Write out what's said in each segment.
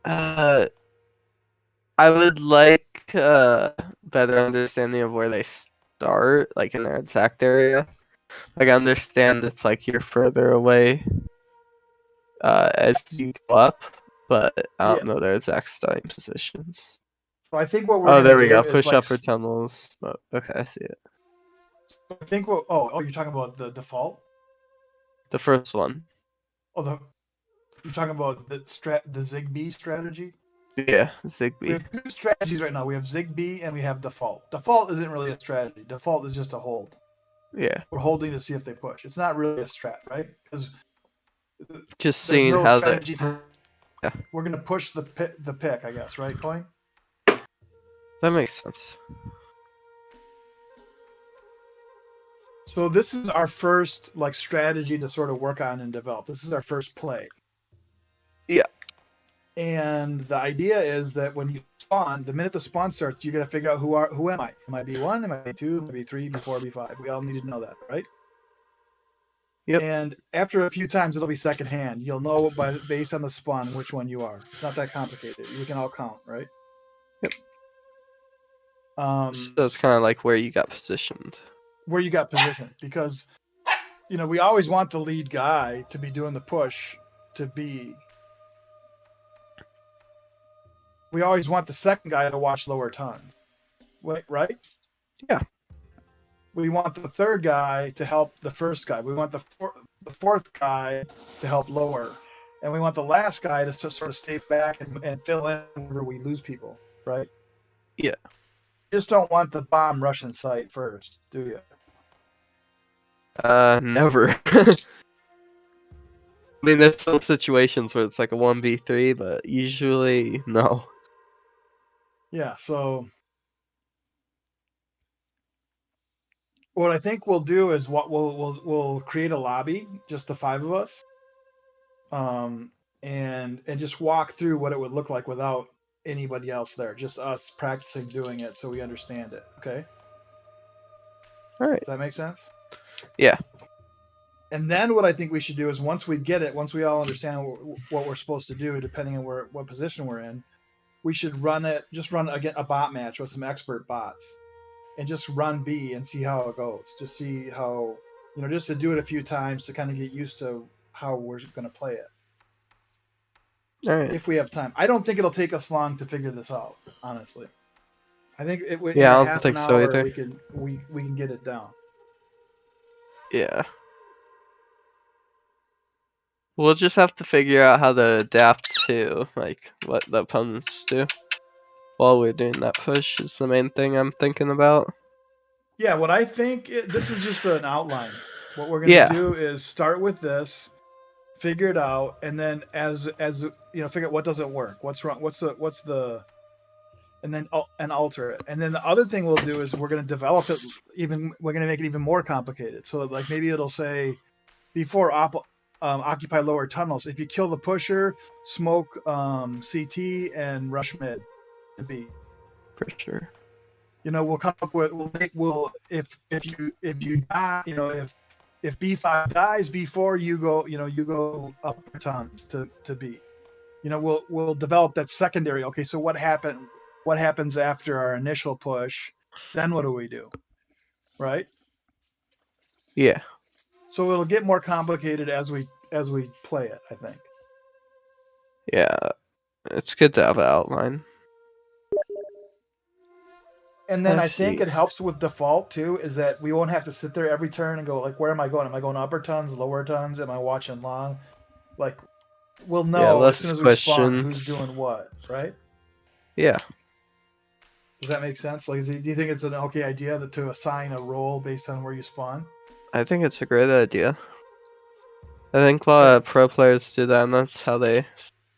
Uh, I would like better understanding of where they start, like in their exact area. Like I understand it's like you're further away as you go up, but I Yeah. don't know their exact starting positions. So I think what we're Oh, gonna there we go. do is Push like, upper tunnels. Oh, okay, I see it. I think what. Oh, you're talking about the default. The first one. Oh, you're talking about the Zigbee strategy. Yeah, We Zigbee. have two strategies right now. We have Zigbee and we have default. Default isn't really a strategy. Default is just a hold. Yeah. We're holding to see if they push. It's not really a strat, right? Because Just there's seeing no how they. strategy for. Yeah, We're gonna push the pick, I guess, right, Coin? that makes sense. So this is our first like strategy to sort of work on and develop. This is our first play. Yeah. And the idea is that when you spawn, the minute the spawn starts, you got to figure out who am I? Am I B1? Am I B2? Am I B3? B4? B5? We all need to know that, right? Yep. And after a few times, it'll be secondhand. You'll know based on the spawn which one you are. It's not that complicated. We can all count, right? Yep. Um, So it's kind of like where you got positioned. where you got positioned, because we always want the lead guy to be doing the push to be. We always want the second guy to watch lower tons, right? Yeah. We want the third guy to help the first guy. We want the fourth guy to help lower, and we want the last guy to sort of stay back and fill in whenever we lose people, right? Yeah. You just don't want the bomb Russian site first, do you? Never. I mean, there's some situations where it's like a 1v3, but usually, no. Yeah. So what I think we'll do is we'll create a lobby, just the five of us, um, and just walk through what it would look like without anybody else there, just us practicing doing it so we understand it. Okay. Alright. Does that make sense? Yeah. And then what I think we should do is once we get it, once we all understand what we're supposed to do, depending on what position we're in, we should just run again a bot match with some expert bots, and just run B and see how it goes. Just see how, just to do it a few times to kind of get used to how we're going to play it. Alright. If we have time, I don't think it'll take us long to figure this out. Honestly, I think in Yeah, a I don't half an think so hour either. we can get it down. Yeah. We'll just have to figure out how to adapt to, like, what the opponents do while we're doing that push is the main thing I'm thinking about. Yeah, what I think this is just an outline. What we're gonna Yeah. do is start with this, figure it out, and then as figure out what doesn't work, what's wrong, what's the, and then and alter it. And then the other thing we'll do is we're gonna develop it even. We're gonna make it even more complicated. So like maybe it'll say before occupy lower tunnels. If you kill the pusher, smoke CT and rush mid to B. For sure. We'll come up with if you die, if B5 dies before you go, you go up tons to B. We'll develop that secondary. Okay, so what happens after our initial push? Then what do we do? Right? Yeah. So it'll get more complicated as we play it, I think. Yeah. It's good to have an outline. And then I Let's think see. it helps with default too, is that we won't have to sit there every turn and go like, where am I going? Am I going upper tons, lower tons? Am I watching long? Like, we'll Yeah, know as soon less as we spawn who's questions. doing what, right? Yeah. Does that make sense? Like, do you think it's an okay idea to assign a role based on where you spawn? I think it's a great idea. I think a Okay. lot of pro players do that, and that's how they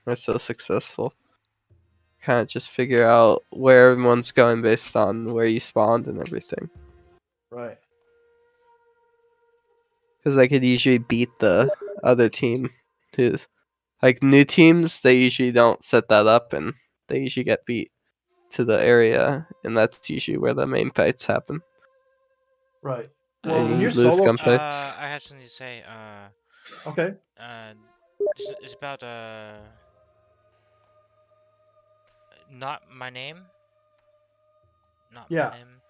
are so successful. Kind of just figure out where everyone's going based on where you spawned and everything. Right. Because I could usually beat the other team too. Like new teams, they usually don't set that up, and they usually get beat to the area, and that's usually where the main fights happen. Right. Well, And when you you're lose solo, gunfights. I have something to say. okay. Uh, it's about Not my name. Not Yeah. my name.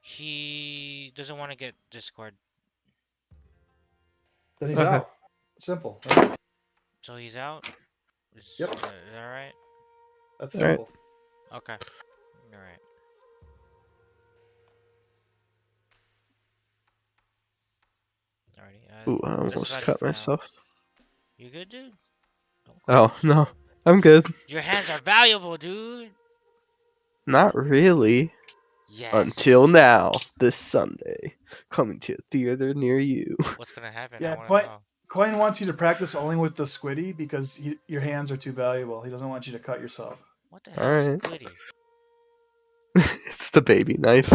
He doesn't want to get Discord, Then he's Okay. out. Simple. Right? so he's out. Yep. Is that right? That's All right. simple. Okay. All right. Alrighty. Ooh, I That's almost about it cut for now. myself. You good, dude? Don't Oh close. no, I'm good. Your hands are valuable, dude. Not really. Yes. Until now, this Sunday, coming to a theater near you. What's gonna happen? Yeah, I want to Coin, know. Coin wants you to practice only with the squiddy because your hands are too valuable. He doesn't want you to cut yourself. What the hell is Alright. squiddy? It's the baby knife.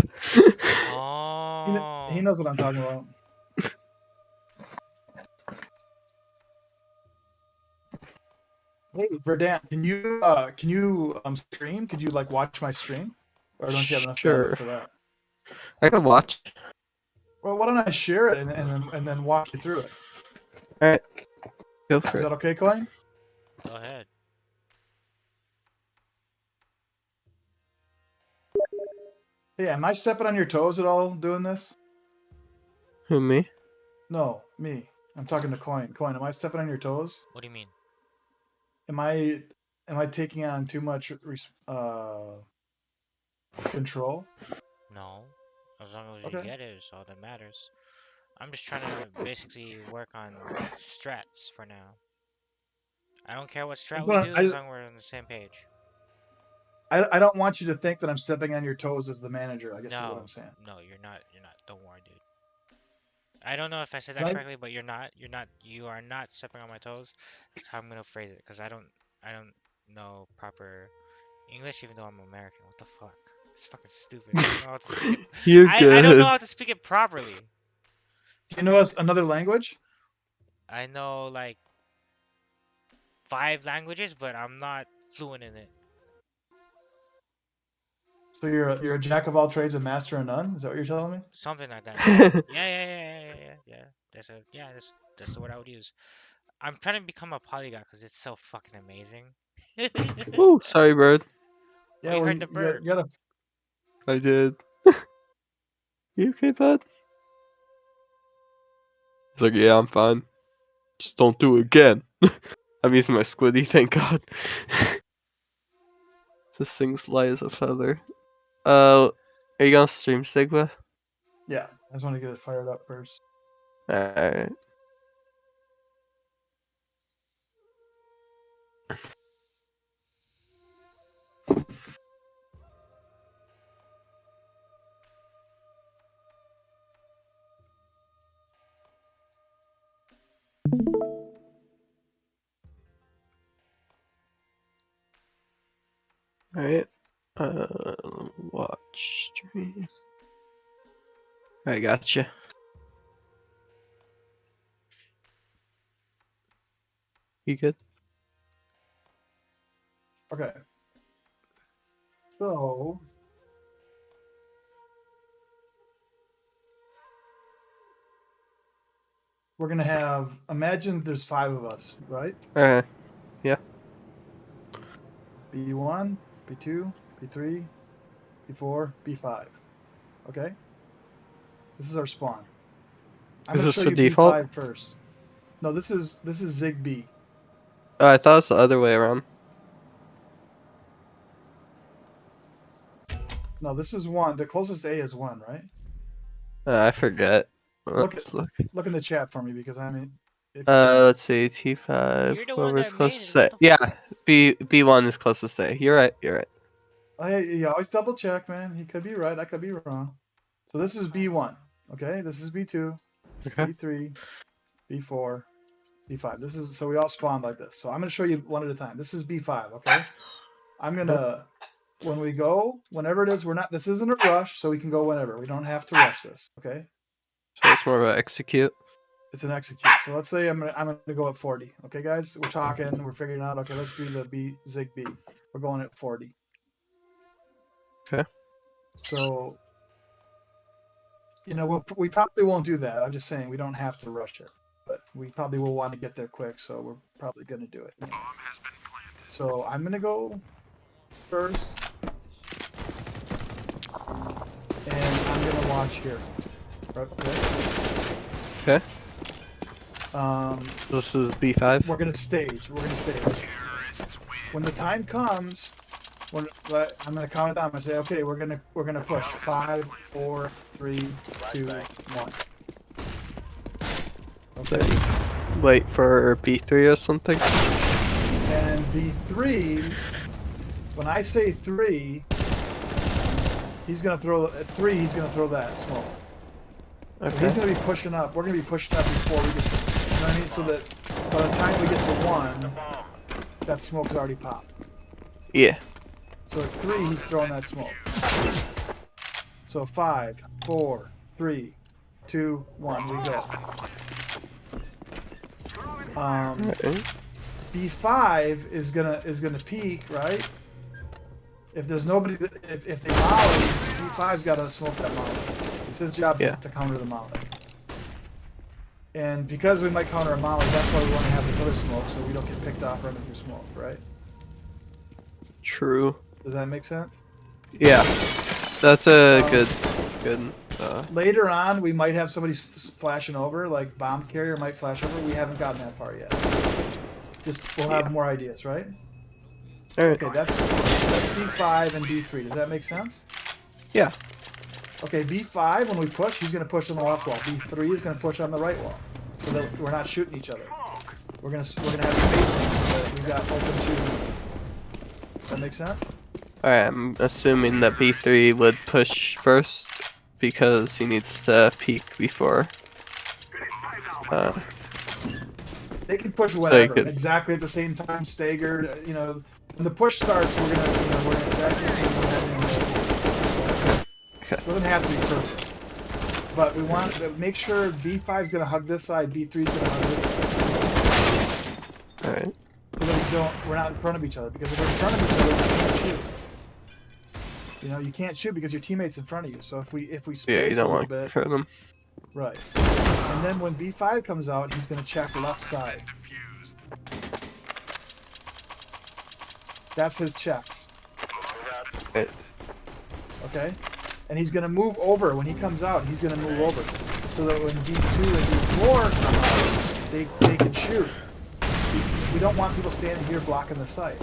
Oh. He knows what I'm talking about. Hey, Verdant, can you stream? Could you like watch my stream, or don't you have enough Sure. bandwidth for that? I can watch. Well, why don't I share it and then walk you through it? Alright. Go Is for it. that okay, Coin? Go ahead. Hey, am I stepping on your toes at all doing this? Who, me? No, me. I'm talking to Coin. Coin, am I stepping on your toes? What do you mean? Am I taking on too much control? No. As long as you Okay. get it, it's all that matters. I'm just trying to basically work on strats for now. I don't care what strat we Well, do as long as we're on the same page. I don't want you to think that I'm stepping on your toes as the manager. I guess is what No, I'm saying. no, you're not. You're not. Don't worry, dude. I don't know if I said that Right? correctly, but you're not. You're not. You are not stepping on my toes. That's how I'm gonna phrase it, because I don't know proper English, even though I'm American. What the fuck? It's fucking stupid. I don't know how to speak it. You're I good. don't know how to speak it properly. Do you know another language? I know like 5 languages, but I'm not fluent in it. So you're a jack of all trades, a master of none. Is that what you're telling me? Something like that. Yeah. That's the word I would use. I'm trying to become a polyglot because it's so fucking amazing. Ooh, sorry, bird. Yeah, you well, heard the bird. you gotta. I did. You okay, bud? He's like, yeah, I'm fine. Just don't do it again. I'm using my squiddy, thank God. This thing's light as a feather. Are you gonna stream Sigma? Yeah, I just want to get it fired up first. Alright. Alright. Watch stream. I gotcha. You good? Okay. So. We're gonna have. Imagine there's 5 of us, right? Alright. B1, B2, B3, B4, B5. Okay? This is our spawn. I'm Is gonna this show for you default? B5 first. No, this is Zig B. Oh, I thought it's the other way around. No, this is 1. The closest A is 1, right? I forget. Look Let's look. Look in the chat for me because I mean. Let's see. T5. You're the one Whoever's that made closest it. to What the yeah. fuck? B1 is closest to A. You're right. You're right. Hey, you always double check, man. He could be right. I could be wrong. So this is B1. Okay, this is B2, Okay. B3, B4, B5. This is so we all spawn like this. So I'm gonna show you one at a time. This is B5. Okay. I'm gonna when we go, whenever it is, we're not. This isn't a rush, so we can go whenever. We don't have to rush this. Okay. So it's more of an execute. It's an execute. So let's say I'm gonna go at 40. Okay, guys, we're talking. We're figuring out. Okay, let's do the Zig B. We're going at 40. Okay. So, we probably won't do that. I'm just saying we don't have to rush it, but we probably will want to get there quick. So we're probably gonna do it. So I'm gonna go first. And I'm gonna watch here. Okay. Okay. Um, This is B5. we're gonna stage. When the time comes, I'm gonna count it down and say, okay, we're gonna push 5, 4, 3, 2, 1. Okay. Wait for B3 or something. And B3, when I say 3, he's gonna throw at 3. He's gonna throw that smoke. So Okay. he's gonna be pushing up. We're gonna be pushing up before we get. You know what I mean? So that by the time we get to 1, that smoke's already popped. Yeah. So at 3, he's throwing that smoke. So 5, 4, 3, 2, 1, we go. Alright. B5 is gonna peek, right? If there's nobody, if they molly, B5's got to smoke that molly. It's his job Yeah. to counter the molly. And because we might counter a molly, that's why we want to have this other smoke, so we don't get picked off running through smoke, right? True. Does that make sense? Yeah. That's a Um, good. Later on, we might have somebody flashing over, like bomb carrier might flash over. We haven't gotten that far yet. Just we'll have more ideas, right? Alright. Okay, that's B5 and B3. Does that make sense? Yeah. Okay, B5, when we push, he's going to push on the left wall. B3 is going to push on the right wall, so that we're not shooting each other. We're gonna have space so that we've got open shooting. Does that make sense? Alright, I'm assuming that B3 would push first because he needs to peek before. They can push whatever, could- exactly at the same time, staggered. You know, when the push starts, we're gonna Okay. It doesn't have to be perfect, but we want to make sure B5 is gonna hug this side, B3 is gonna hug this side. Alright. So that we're not in front of each other, because if we're in front of each other, we can't shoot. You know, you can't shoot because your teammate's in front of you. So if we space Yeah, you a don't little want to bit, hurt him. right. And then when B5 comes out, he's gonna check left side. That's his checks. Right. Okay? And he's gonna move over when he comes out. He's gonna move over so that when B2 and B4 come out, they can shoot. We don't want people standing here blocking the site.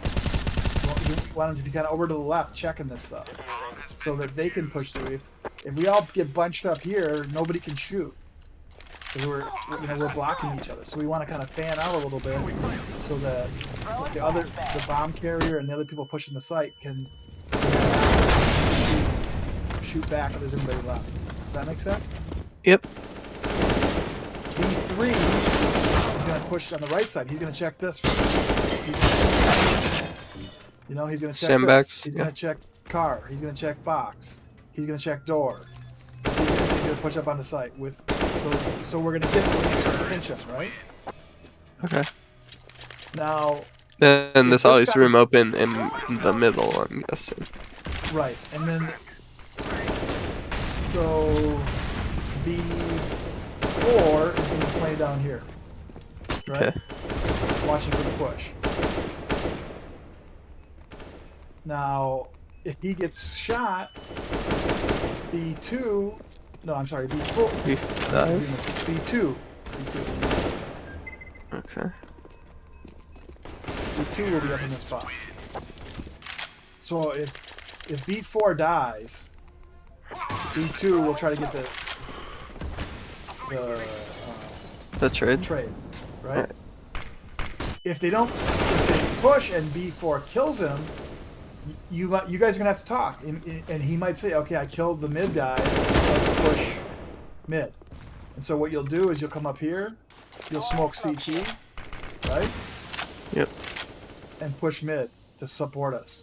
We want them to be kind of over to the left, checking this stuff, so that they can push through. If we all get bunched up here, nobody can shoot because we're blocking each other. So we want to kind of fan out a little bit so that the bomb carrier and the other people pushing the site can shoot back if there's anybody left. Does that make sense? Yep. B3 is going to push on the right side. He's going to check this first. You know, he's going to check Sandbags, this. He's going to check car. He's going to check box. He's going to check door. He's going to push up on the site with. So we're going to get to pinch him, right? Okay. Now. And If there's this always guy- room open in the middle, I'm guessing. Right, and then so B4 is going to play down here, right? Okay. Watching for the push. Now, if he gets shot, B2, no, I'm sorry, B4, B5. B2, Okay. B2 will be up in this spot. So if B4 dies, B2 will try to get the The trade. trade, right? Alright. If they push and B4 kills him, you guys are gonna have to talk, and he might say, okay, I killed the mid guy, let's push mid. And so what you'll do is you'll come up here, you'll smoke CT, right? Yep. And push mid to support us.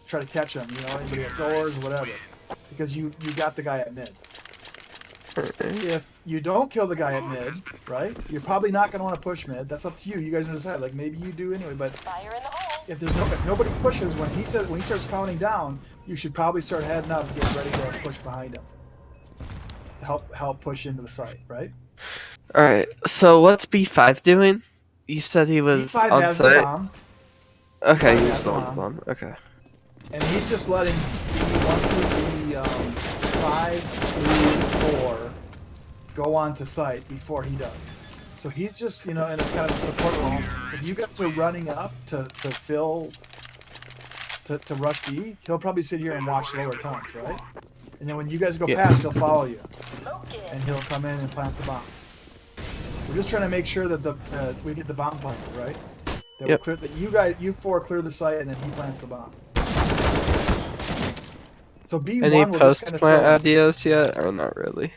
Try to catch him, you know, anybody at doors, whatever. Because you got the guy at mid. Alright. If you don't kill the guy at mid, right? You're probably not going to want to push mid. That's up to you. You guys can decide. Like maybe you do anyway. But if nobody pushes when he starts counting down, you should probably start heading up and get ready to push behind him. Help push into the site, right? Alright, so what's B5 doing? You said he was B5 on has the site? bomb. Okay, B5 he has was the on the bomb. bomb. Okay. And he's just letting B1 through B5 through 4 go on to site before he does. So he's just, you know, in a kind of a support role. If you guys are running up to fill to rush B, he'll probably sit here and watch lower tons, right? And then when you guys go past, he'll follow you, and he'll come in and plant the bomb. We're just trying to make sure that we get the bomb planted, right? That, Yep. that you four clear the site, and then he plants the bomb. So B1 Any will just post kind of plant fill in. ideas yet, or not really?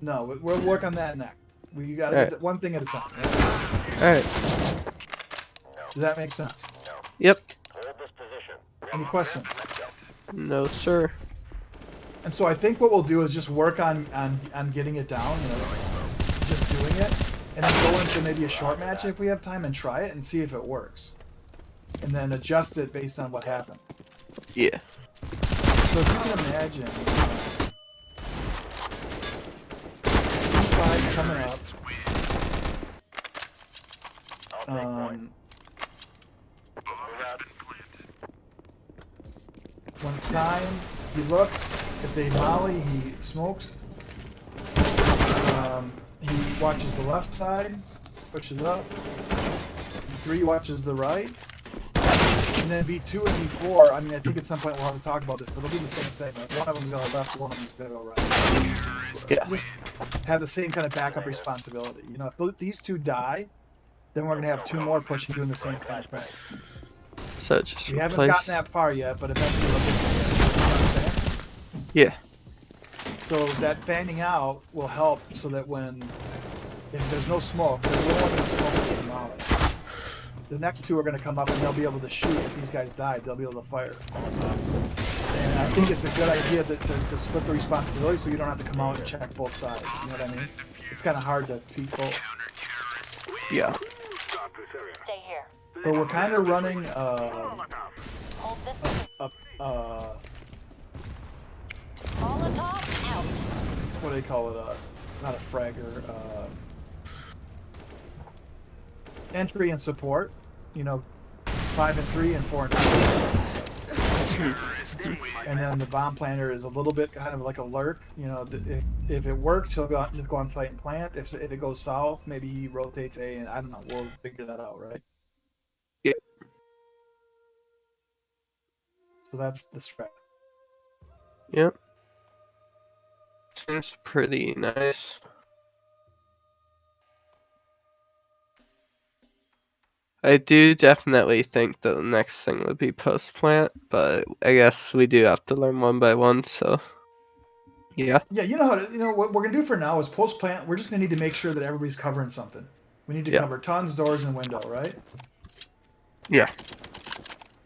No, we'll work on that next. We got to Alright. get it one thing at a time. Right? All right. Does that make sense? Yep. Any questions? No, sir. And so I think what we'll do is just work on getting it down, you know, just doing it, and then go into maybe a short match if we have time and try it and see if it works, and then adjust it based on what happened. Yeah. So if you can imagine, B5 coming up. When it's time, he looks. If they molly, he smokes. He watches the left side, pushes up. B3 watches the right. And then B2 and B4, I mean, I think at some point we'll have to talk about this, but it'll be the same thing. Like one of them's going to go left, one of them's going to go right. Yeah. Just have the same kind of backup responsibility. You know, if these two die, then we're going to have two more pushing doing the same kind of thing. So just We haven't replace. gotten that far yet, but eventually we'll get there. You know what I'm saying? Yeah. So that fanning out will help so that if there's no smoke, there's no one smoke in the molly. The next two are going to come up and they'll be able to shoot. If these guys died, they'll be able to fire. And I think it's a good idea to split the responsibility so you don't have to come out and check both sides. You know what I mean? It's kind of hard to beat both. Yeah. Stay here. So we're kind of running Hold this. Molotov out. what do they call it? Not a fragger. Entry and support. You know, 5 and 3 and 4 and 2. And then the bomb planter is a little bit kind of like a lurk. You know, if it works, he'll go on site and plant. If it goes south, maybe he rotates A, and I don't know. We'll figure that out, right? Yeah. So that's the strat. Yep. Seems pretty nice. I do definitely think that the next thing would be post plant, but I guess we do have to learn one by one, so yeah. Yeah, you know what we're gonna do for now is post plant. We're just gonna need to make sure that everybody's covering something. We need to cover tons, doors, and window, right? Yeah.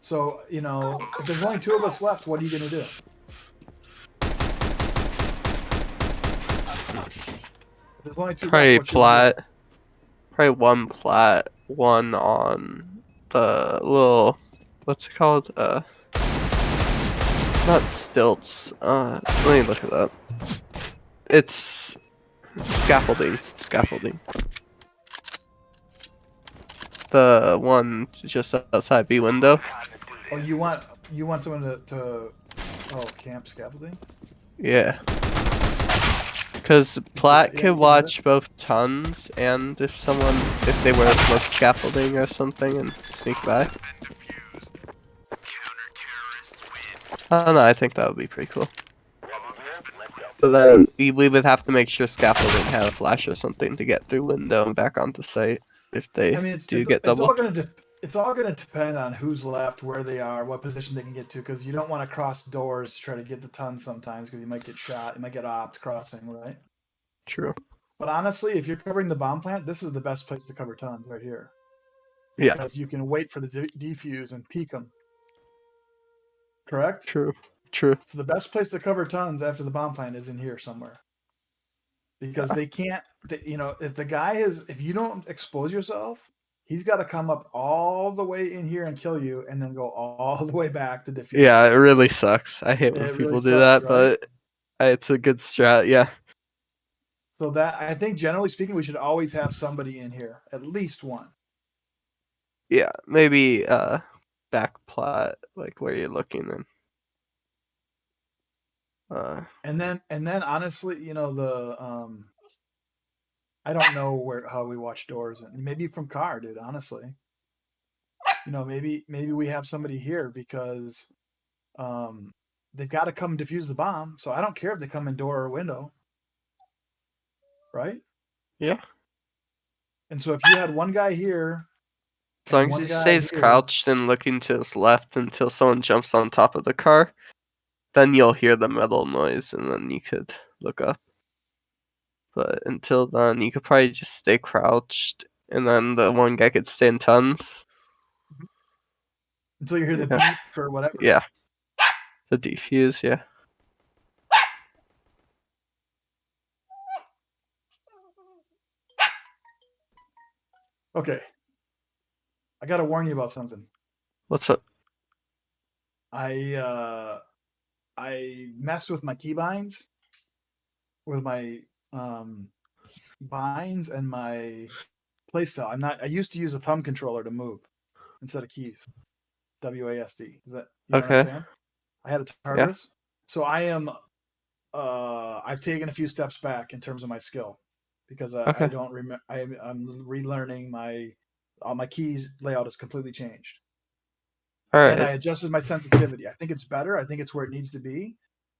So you know, if there's only 2 of us left, what are you gonna do? If there's only 2 Probably left, what you gonna do? plat. Probably one plat, one on the little, what's it called? Not stilts. Let me look it up. It's scaffolding. Scaffolding. The one just outside B window. Oh, you want someone to camp scaffolding? Yeah. Because plat Yeah, can we watch both tons and if they were like scaffolding or something and sneak by. I don't know, I think that would be pretty cool. So then we would have to make sure scaffolding had a flash or something to get through window and back onto site if they I mean, get it's all double. gonna depend on who's left, where they are, what position they can get to, because you don't want to cross doors to try to get the ton sometimes, because you might get shot, you might get opt crossing, right? True. But honestly, if you're covering the bomb plant, this is the best place to cover tons right here. Yeah. Because you can wait for the defuse and peek them. Correct? True. True. So the best place to cover tons after the bomb plant is in here somewhere. Because they can't, if you don't expose yourself, he's got to come up all the way in here and kill you, and then go all the way back to defuse. Yeah, it really sucks. I hate when It people really do sucks, that, right? but it's a good strat. Yeah. So that, I think generally speaking, we should always have somebody in here, at least one. Yeah, maybe back plot, like where you're looking, and And then honestly, I don't know how we watch doors, and maybe from car, dude. Honestly, maybe we have somebody here because they've got to come defuse the bomb. So I don't care if they come in door or window, right? Yeah. And so if you had one guy here As and long as one he guy stays here, crouched and looking to his left until someone jumps on top of the car, then you'll hear the metal noise and then you could look up. But until then, you could probably just stay crouched and then the one guy could stay in tons. until you hear the Yeah. beep or whatever. Yeah. The defuse, yeah. Okay. I got to warn you about something. What's up? I messed with my keybinds, with my binds and my playstyle. I used to use a thumb controller to move instead of keys. WASD. Is that you know what I'm Okay. saying? I had a Yeah. Tartarus. So I've taken a few steps back in terms of my skill because I Okay. don't remember. I'm relearning all my keys layout has completely changed. And I Alright. adjusted my sensitivity. I think it's better. I think it's where it needs to be,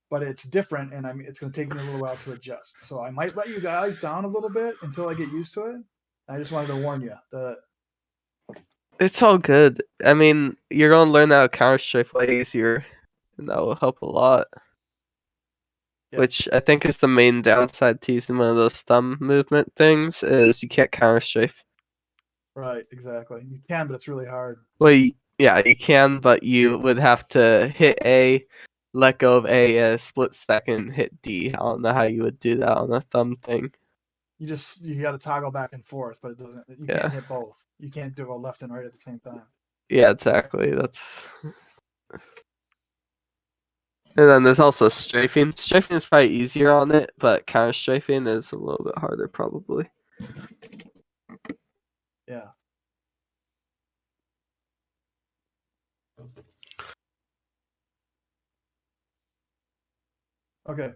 but it's different, and it's going to take me a little while to adjust. So I might let you guys down a little bit until I get used to it. I just wanted to warn you that It's all good. I mean, you're gonna learn how to counter strike way easier, and that will help a lot. Yeah. Which I think is the main downside to using one of those thumb movement things is you can't counter strafe. right, exactly. You can, but it's really hard. Well, yeah, you can, but you would have to hit A, let go of A a split second, hit D. I don't know how you would do that on a thumb thing. You got to toggle back and forth, but it doesn't. You Yeah. can't hit both. You can't do a left and right at the same time. Yeah, exactly. And then there's also strafing. Strafing is probably easier on it, but counter strafing is a little bit harder probably. Yeah. Okay.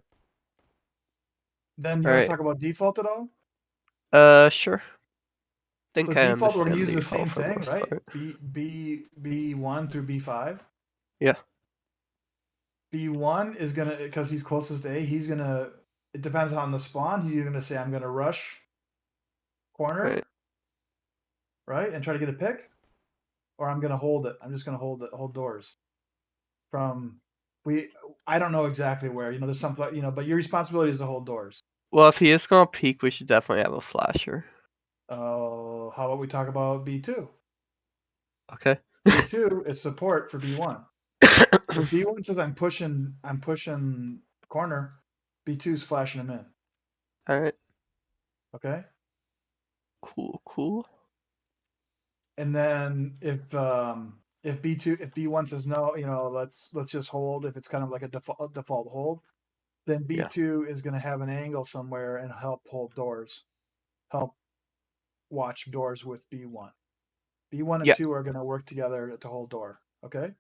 Then you want to Alright. talk about default at all? Sure. Think So I default, we're gonna understand use the default same for the thing, most right? part. B1 through B5. Yeah. B1 is gonna, because he's closest to A, he's gonna. It depends on the spawn. He's either gonna say, "I'm gonna rush corner," right, and try to get a pick, or I'm gonna hold it. I'm just gonna hold doors. I don't know exactly where. There's some, but your responsibility is to hold doors. Well, if he is gonna peek, we should definitely have a flasher. How about we talk about B2? Okay. B2 is support for B1. If B1 says I'm pushing corner, B2 is flashing him in. Alright. Okay. Cool. And then if B1 says no, let's just hold. If it's kind of like a default hold, then Yeah. B2 is going to have an angle somewhere and help hold doors, help watch doors with B1. B1 and Yeah. 2 are going to work together to hold door. Okay.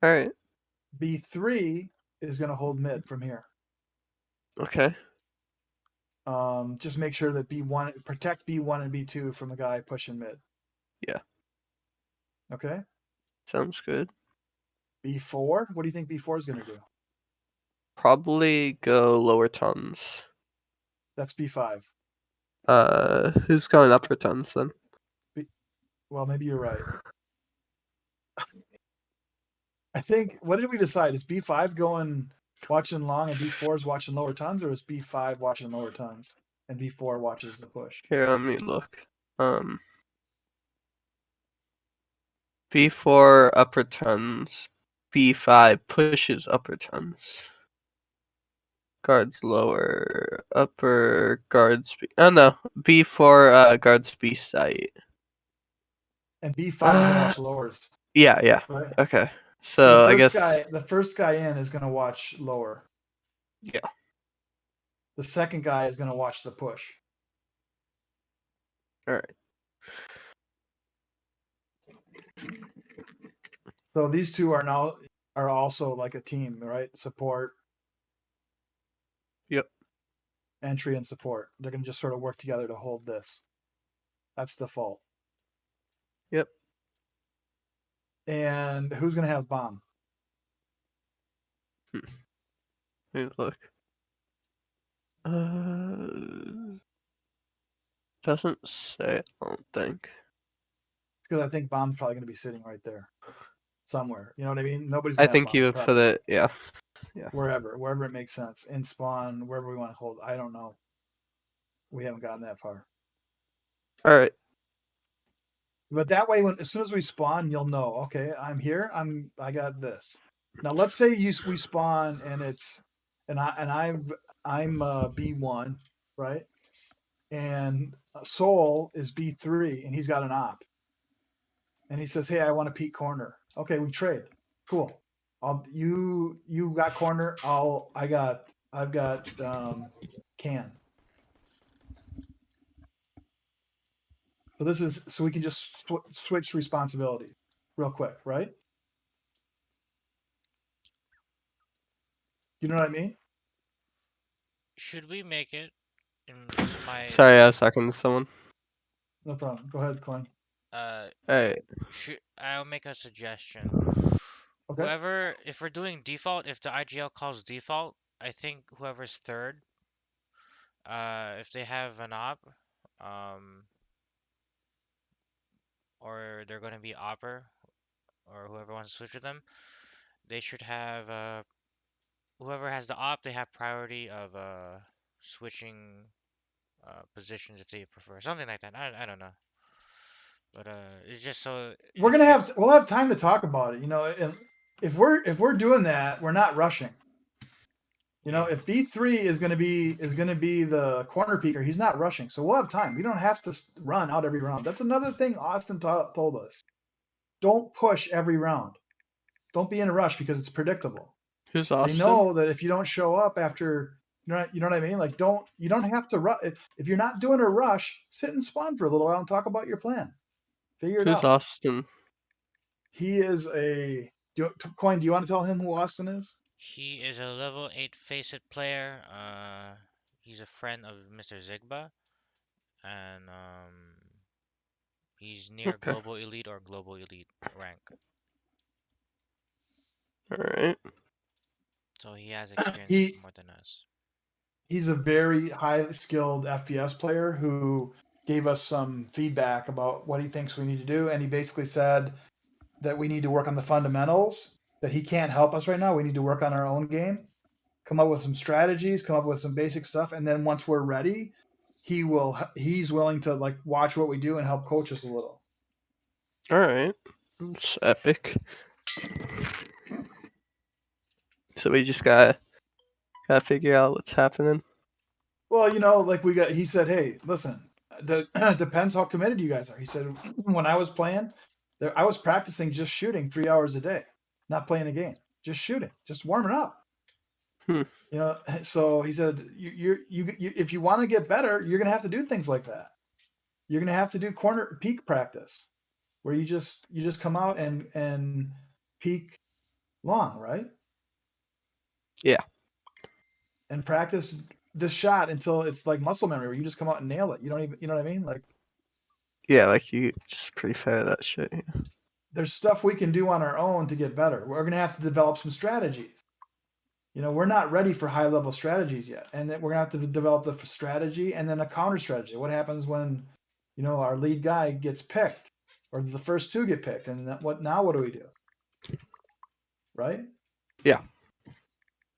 Alright. B3 is going to hold mid from here. Okay. Just make sure that B1 protect B1 and B2 from the guy pushing mid. Yeah. Okay. Sounds good. B4. What do you think B4 is going to do? Probably go lower tons. That's B5. Who's going upper tons then? Well, maybe you're right. I think. What did we decide? Is B5 going watching long and B4 is watching lower tons, or is B5 watching lower tons and B4 watches the push? Here, let me look. B4 upper tons. B5 pushes upper tons. Guards lower. Upper guards B. Oh no. B4 guards B site. And B5 is going to watch lowers. Yeah. Right. Okay. So So I guess. the first guy in is going to watch lower. Yeah. The second guy is going to watch the push. Alright. So these two are also like a team, right? Support Yep. Entry and support. They're going to just sort of work together to hold this. That's default. Yep. And who's going to have bomb? Let me look. Doesn't say. I don't think. Because I think bomb's probably going to be sitting right there somewhere. You know what I mean? Nobody's I going to have think bomb. you would probably. put it. Yeah. Wherever it makes sense. In spawn, wherever we want to hold. I don't know. We haven't gotten that far. All right. But that way, as soon as we spawn, you'll know. Okay, I'm here. I got this. Now let's say we spawn and I'm B1, right? And Soul is B3, and he's got an op. And he says, "Hey, I want a peak corner." Okay, we trade. Cool. You got corner. I've got can. So we can just switch responsibility real quick, right? You know what I mean? Should we make it? This is my Sorry, I was talking to someone. No problem. Go ahead, Coin. Hey. I'll make a suggestion. Okay. Whoever, if we're doing default, if the IGL calls default, I think whoever's third, if they have an op, or they're gonna be opper, or whoever wants to switch with them, they should have whoever has the op, they have priority of switching positions if they prefer, something like that. I don't know, but it's just so We'll have time to talk about it. You know, and if we're doing that, we're not rushing. You know, if B3 is going to be the corner peaker, he's not rushing, so we'll have time. We don't have to run out every round. That's another thing Austin told us. Don't push every round. Don't be in a rush because it's predictable. Who's Austin? They know that if you don't show up after, you know what I mean? Like, you don't have to rush. If you're not doing a rush, sit and spawn for a little while and talk about your plan. Figure it out. Who's Austin? He is Coin, do you want to tell him who Austin is? He is a level 8 Faceit player. He's a friend of Mr. Zigba, and he's near global elite or global elite rank. All right. So he has experience more than us. He's a very highly skilled FPS player who gave us some feedback about what he thinks we need to do, and he basically said that we need to work on the fundamentals, that he can't help us right now. We need to work on our own game, come up with some strategies, come up with some basic stuff, and then once we're ready, he's willing to like watch what we do and help coach us a little. All right. It's epic. So we just gotta figure out what's happening. Well, you know, like he said, hey, listen, depends how committed you guys are. He said, when I was playing, I was practicing just shooting 3 hours a day, not playing a game, just shooting, just warming up. You know, so he said, you if you want to get better, you're gonna have to do things like that. You're gonna have to do corner peak practice, where you just come out and peak long, right? Yeah. And practice this shot until it's like muscle memory, where you just come out and nail it. You don't even, you know what I mean? Like, yeah, like you just pretty fair that shit. Yeah. There's stuff we can do on our own to get better. We're gonna have to develop some strategies. You know, we're not ready for high level strategies yet, and then we're gonna have to develop the strategy and then a counter strategy. What happens when, you know, our lead guy gets picked, or the first two get picked, and what do we do? Right? Yeah.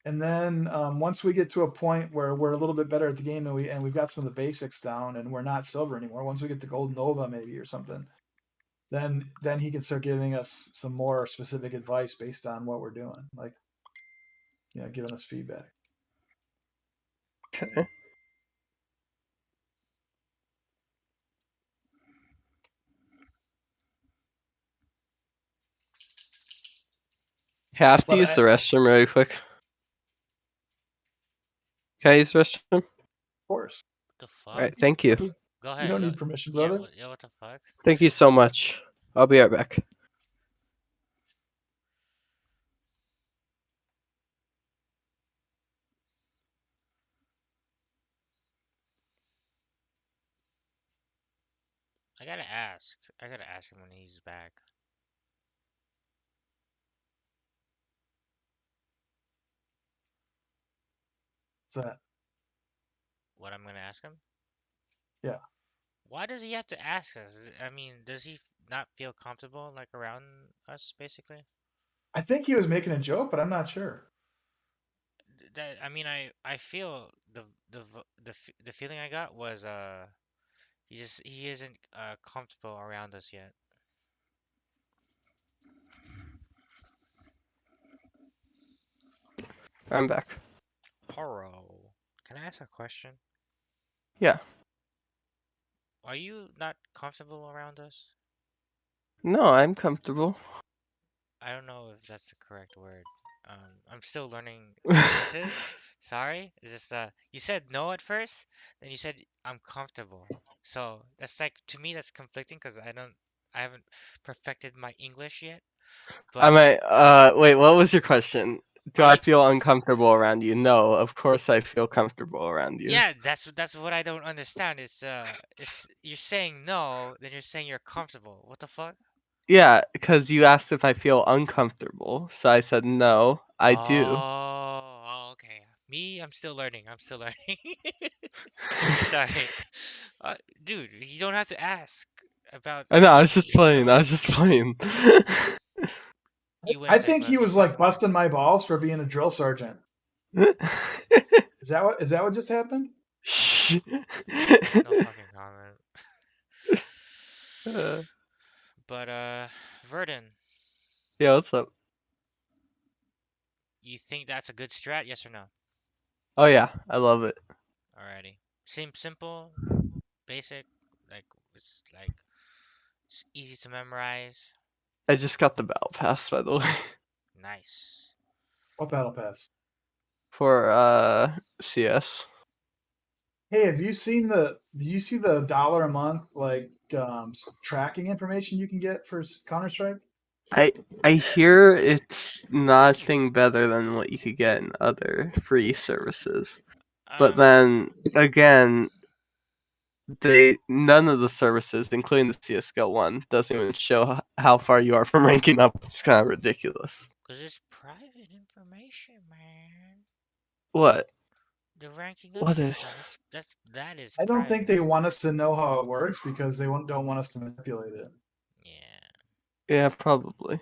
And then once we get to a point where we're a little bit better at the game and we've got some of the basics down and we're not silver anymore, once we get to gold Nova maybe or something, then he can start giving us some more specific advice based on what we're doing, like, you know, giving us feedback. Okay. Have to use the restroom really quick. Can I use the restroom? Of course. What the fuck? All right, thank you. Go ahead. You don't need permission, brother. Yeah, what the fuck? Thank you so much. I'll be right back. I gotta ask. I gotta ask him when he's back. What's that? What I'm gonna ask him? Yeah. Why does he have to ask us? I mean, does he not feel comfortable like around us, basically? I think he was making a joke, but I'm not sure. That I mean, I feel the feeling I got was he isn't comfortable around us yet. I'm back. Poro, can I ask a question? Yeah. Are you not comfortable around us? No, I'm comfortable. I don't know if that's the correct word. I'm still learning sentences. Sorry. Is this you said no at first, then you said I'm comfortable. So that's like to me that's conflicting because I haven't perfected my English yet. I But might. Wait. What was your question? Do are I you? feel uncomfortable around you? No, of course I feel comfortable around you. Yeah, that's what I don't understand. It's you're saying no, then you're saying you're comfortable. What the fuck? Yeah, because you asked if I feel uncomfortable, so I said no, I do. Okay. Me, I'm still learning. I'm still learning. Sorry. Uh, Dude, you don't have to ask about I know. I was just I playing. I was was just playing. you I wouldn't say think he buddy. was like busting my balls for being a drill sergeant. Is that what just happened? Shh. No fucking comment. Uh, But Verdun, yeah, what's up? you think that's a good strat, yes or no? Oh yeah, I love it. Alrighty. Seems simple, basic, like it's easy to memorize. I just got the battle pass, by the way, Nice. What battle pass? for CS. Hey, have you seen the? Did you see the dollar a month like tracking information you can get for Counter Strike? I hear it's nothing better than what you could get in other free services. But Um, then again, none of the services, including the CS:GO one, doesn't even show how far you are from ranking up, which is kind of ridiculous. Cause it's private information, man. What? The ranking up What is? system, that is I don't think private. they want us to know how it works because don't want us to manipulate it. Yeah, Yeah, probably.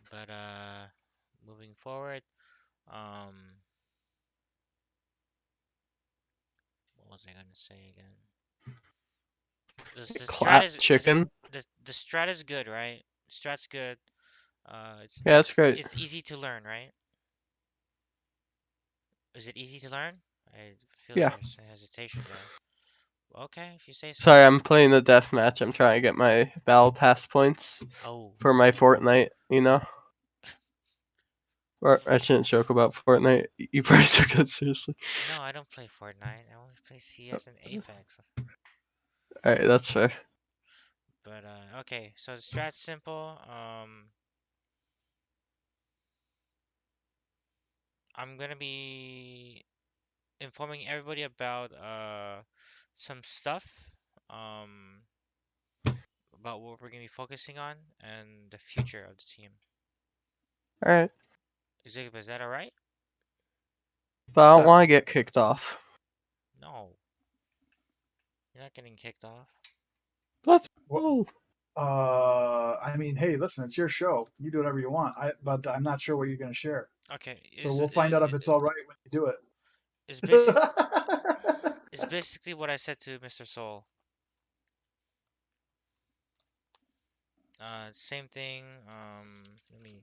but moving forward, um, what was I gonna say again? The strat Clap is chicken. the strat is good, right? Strat's good. Yeah, that's great. It's easy to learn, right? Is it easy to learn? I feel Yeah. there's a hesitation there. Okay, if you say so. Sorry, I'm playing the death match. I'm trying to get my battle pass points Oh, for my Fortnite. You know. Or I shouldn't joke about Fortnite. You probably took that seriously. no, I don't play Fortnite. I only play CS and Apex. All right, that's fair. But okay, so the strat's simple. I'm gonna be informing everybody about some stuff um about what we're gonna be focusing on and the future of the team. All right, Is that all right? but I What's don't up? want to get kicked off. No, you're not getting kicked off. Let's What? go. I mean, hey, listen, it's your show. You do whatever you want. But I'm not sure what you're going to share. Okay, So we'll find out if it's all right when you do is basic it. is basically what I said to Mr. Soul. Same thing. Let me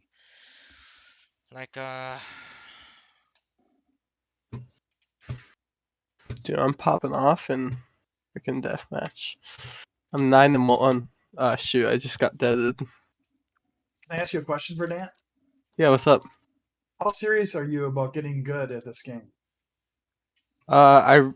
like Dude, I'm popping off in freaking deathmatch. I'm 9-1. Ah, shoot, I just got deaded. Can I ask you a question, Verdant? Yeah, what's up? How serious are you about getting good at this game? Uh,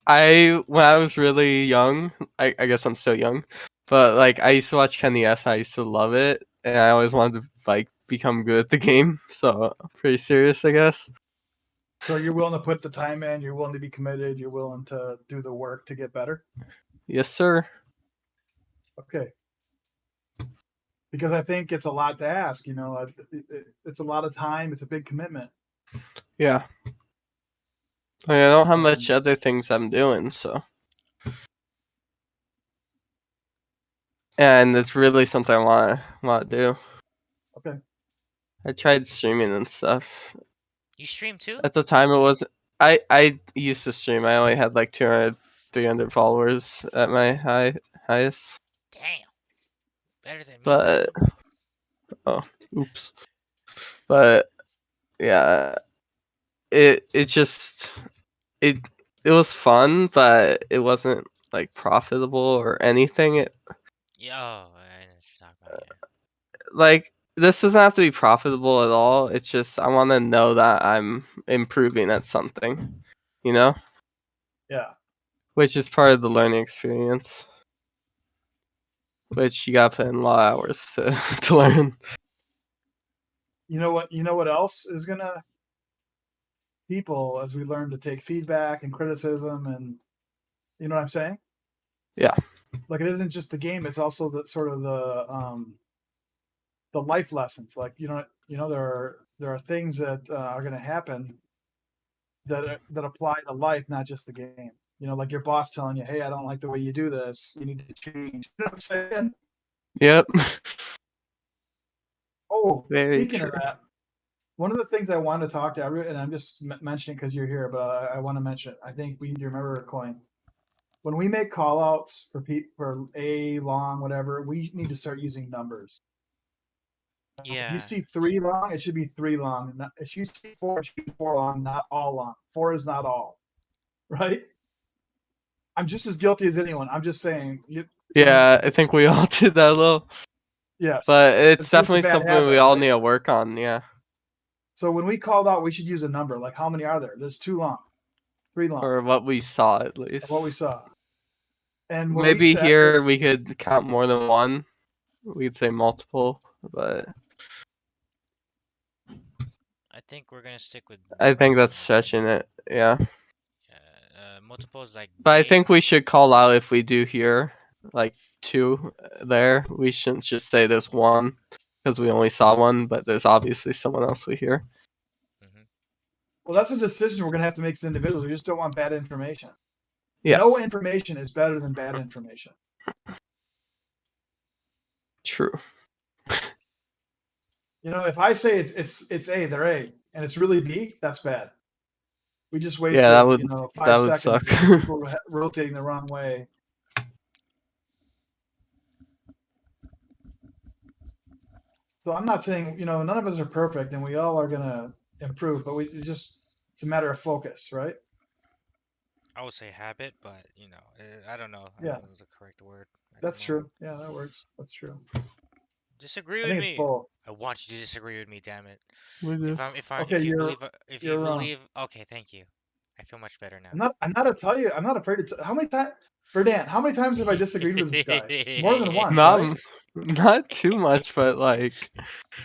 when I was really young, I guess I'm still young, but like I used to watch Kenny S. I used to love it, and I always wanted to like become good at the game. So pretty serious, I guess. So you're willing to put the time in. You're willing to be committed. You're willing to do the work to get better. Yes, sir. Okay. Because I think it's a lot to ask. You know, it's a lot of time. It's a big commitment. Yeah. I mean, I don't have much other things I'm doing, so. And it's really something I want to do. Okay. I tried streaming and stuff. You stream too? At the time, it wasn't. I used to stream. I only had like 200, 300 followers at my highest. Damn. Better than me. But oops. But yeah, it just it was fun, but it wasn't like profitable or anything. Yeah, oh, I know what you're talking about. Yeah. Like this doesn't have to be profitable at all. It's just I want to know that I'm improving at something, you know, Yeah. which is part of the learning experience. Which you gotta put in a lot of hours to learn. You know what? You know what else is gonna people as we learn to take feedback and criticism, and you know what I'm saying? Yeah. Like it isn't just the game; it's also the sort of the life lessons. Like you know there are things that are going to happen that apply to life, not just the game. You know, like your boss telling you, "Hey, I don't like the way you do this. You need to change." You know what I'm saying? Yep. Oh, Very speaking true. of that, one of the things I wanted to talk to everyone, and I'm just mentioning because you're here, but I want to mention it. I think we need to remember, Coin, when we make call outs for a long, whatever, we need to start using numbers. If Yeah. you see 3 long, it should be 3 long. If you see 4, it should be 4 long, not all long. 4 is not all, right? I'm just as guilty as anyone. I'm just saying. Yeah, I think we all did that a little. Yes. But it's just a definitely bad something habit, we all right? need to work on, yeah. So when we called out, we should use a number. Like how many are there? There's 2 long, 3 long. Or what we saw at least. What we saw. And when Maybe we said here this, we could count more than one. We could say multiple, but I think we're gonna stick with. I think that's stretching it, yeah. Multiples like. But I big. think we should call out if we do hear like 2 there. We shouldn't just say there's 1 because we only saw 1, but there's obviously someone else we hear. well, that's a decision we're going to have to make as individuals. We just don't want bad information. Yeah. No information is better than bad information. True. You know, if I say it's A, they're A, and it's really B, that's bad. We just wasted, Yeah, that would 5 that would seconds suck. of people rotating the wrong way. So I'm not saying, none of us are perfect, and we all are going to improve, but it's a matter of focus, right? I would say habit, but I don't know. I Yeah. don't know the correct word. at the That's moment. true. Yeah, that works. That's true. Disagree I with think it's me. both. I want you to disagree with me. Damn it. We do. Okay, If you you're- believe, you're wrong. okay, thank you. I feel much better now. I'm not to tell you. I'm not afraid to. How many times, Verdan? How many times have I disagreed with this guy? More than once. Right? Not too much, but like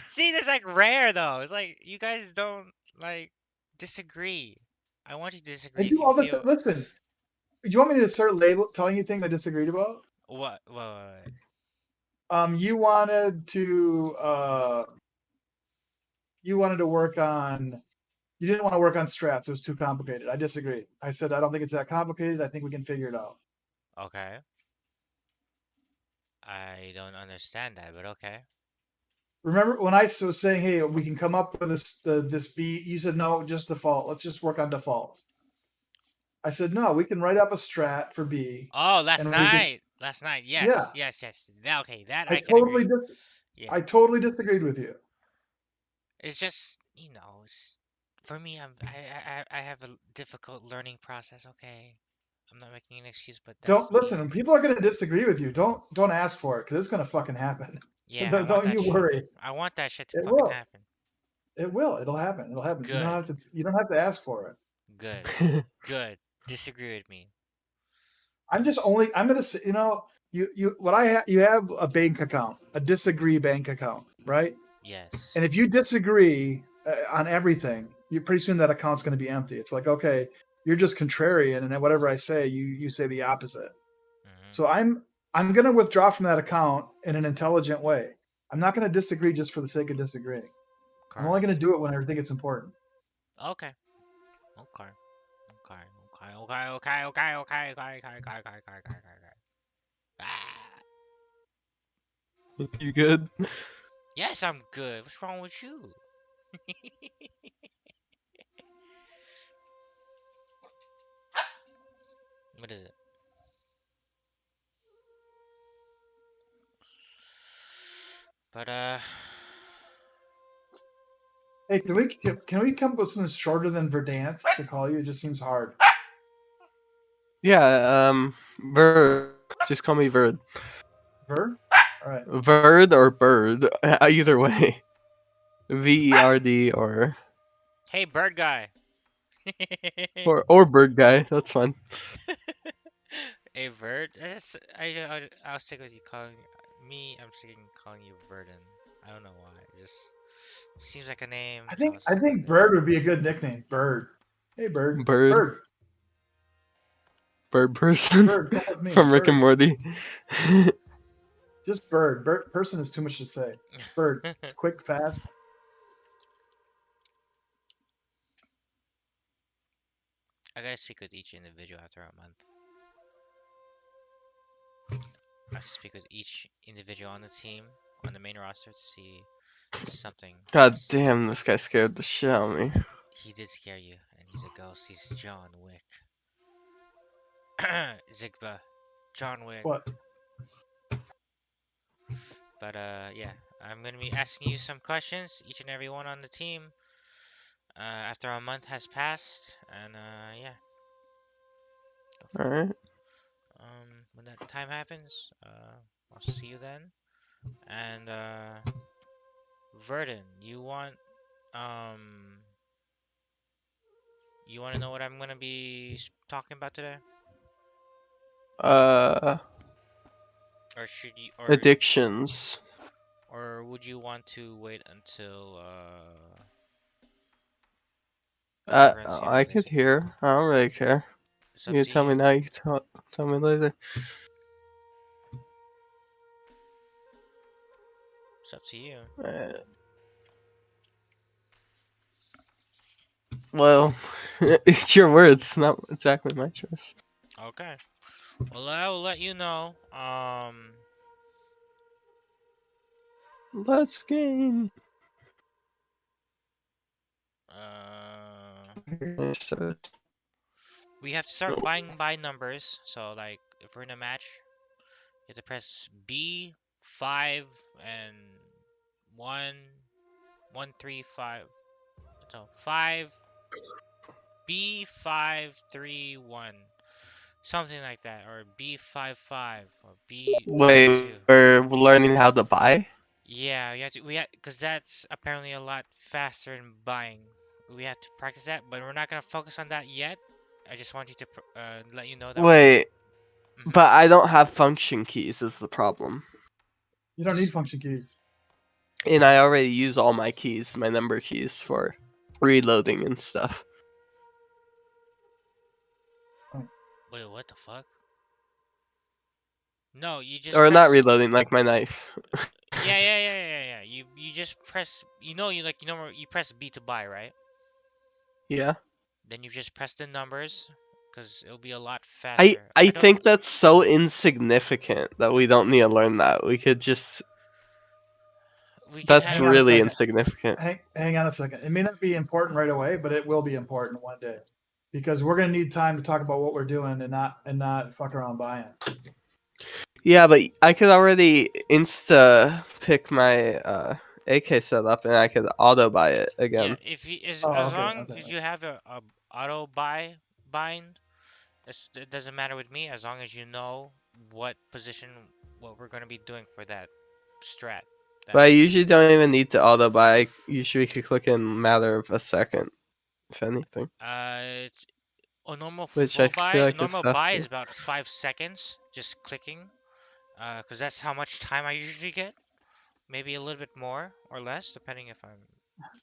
See, that's like rare though. It's like you guys don't like disagree. I want you to disagree. I if do you all the. feel... Listen, do you want me to start telling you things I disagreed about? What? You wanted to. You wanted to work on. You didn't want to work on strats. It was too complicated. I disagreed. I said I don't think it's that complicated. I think we can figure it out. Okay. I don't understand that, but okay. Remember when I was saying, "Hey, we can come up with this B"? You said no, just default. Let's just work on default. I said no. We can write up a strat for B. Oh, last and we can- night. Last night. Yes. Yeah. Yes. Okay, that I I can totally agree. Yeah. I totally disagreed with you. It's just, for me, I have a difficult learning process. Okay, I'm not making an excuse, but that's Don't listen. When people are going to disagree with you, don't ask for it because it's going to fucking happen. Yeah, I don't want that you shit. worry. I want that shit to It fucking will. happen. It will. It'll happen. It'll happen. Good. You don't have to ask for it. Good. Good. Disagree with me. I'm going to say, you have a bank account, a disagree bank account, right? Yes. And if you disagree on everything, you pretty soon that account's going to be empty. It's like, okay, you're just contrarian, and then whatever I say, you say the opposite. Mhm. So I'm going to withdraw from that account in an intelligent way. I'm not going to disagree just for the sake of disagreeing. I'm only going to do it when I think it's important. Okay. Okay. Okay. Okay. Okay. Okay. Okay. Okay. Okay. Okay. Okay. Okay. Okay. Okay. Okay. Ah. You good? Yes, I'm good. What's wrong with you? What is it? But Hey, can we come up with something shorter than Verdant to call you? It just seems hard. Yeah, Verd. Just call me Verd. Ver? All right. Verd or Bird. Either way. VERD hey, bird guy. or Bird guy. That's fine. Hey, Verd. I'll stick with you calling me. I'm sticking calling you Verdon. I don't know why. It just seems like a name. I so I'll think stick with it. Bird would be a good nickname. Bird. Hey, Bird. Bird. Bird. Bird person. Bird. Come with me. From Rick and Bird. Morty. Just Bird. Bird. Person is too much to say. Bird. It's quick, fast. I gotta speak with each individual after a month. I have to speak with each individual on the team, on the main roster, to see something. God damn, this guy scared the shit out of me. He did scare you, and he's a ghost. He's John Wick. Zigba. John Wick. What? But yeah, I'm gonna be asking you some questions, each and every one on the team, after a month has passed, and yeah. All right. When that time happens, I'll see you then. And Verdon, you want to know what I'm gonna be talking about today, or should you, Addictions. or would you want to wait until later into I this? could hear. I don't really care. It's up You to tell me you. now. You can tell me later. It's up to you. Well, it's your words, not exactly my choice. Okay. Well, I will let you know. Let's game. We have to start buying by numbers. So, like, if we're in a match, you have to press B, 5, and 1, 1, 3, 5. So, 5, B, 5, 3, 1. Something like that. Or B55. Or B. Wait, 2. we're learning how to buy? Yeah, because that's apparently a lot faster in buying. We have to practice that, but we're not gonna focus on that yet. I just want you to let you know that. Wait, Mhm. but I don't have function keys is the problem. You don't need function keys. And I already use all my keys, my number keys, for reloading and stuff. Wait, what the fuck? No, you just Or press... not reloading, like my knife. Yeah. You just press. You press B to buy, right? Yeah. Then you just press the numbers, because it'll be a lot faster. I don't- think that's so insignificant that we don't need to learn that. We could just. we can That's Hang on a really second. insignificant. Hang on a second. It may not be important right away, but it will be important one day, because we're gonna need time to talk about what we're doing and not fuck around buying. Yeah, but I could already insta pick my AK setup and I could auto buy it again. Yeah, if you as Oh, as okay, long okay. as you have a auto bind, it doesn't matter with me, as long as you know what we're gonna be doing for that strat. But I usually don't even need to auto buy. I usually could click in a matter of a second, if anything. It's a normal Which full I buy. feel A like is normal buy is faster. about 5 seconds, just clicking. Because that's how much time I usually get. Maybe a little bit more or less, depending if I'm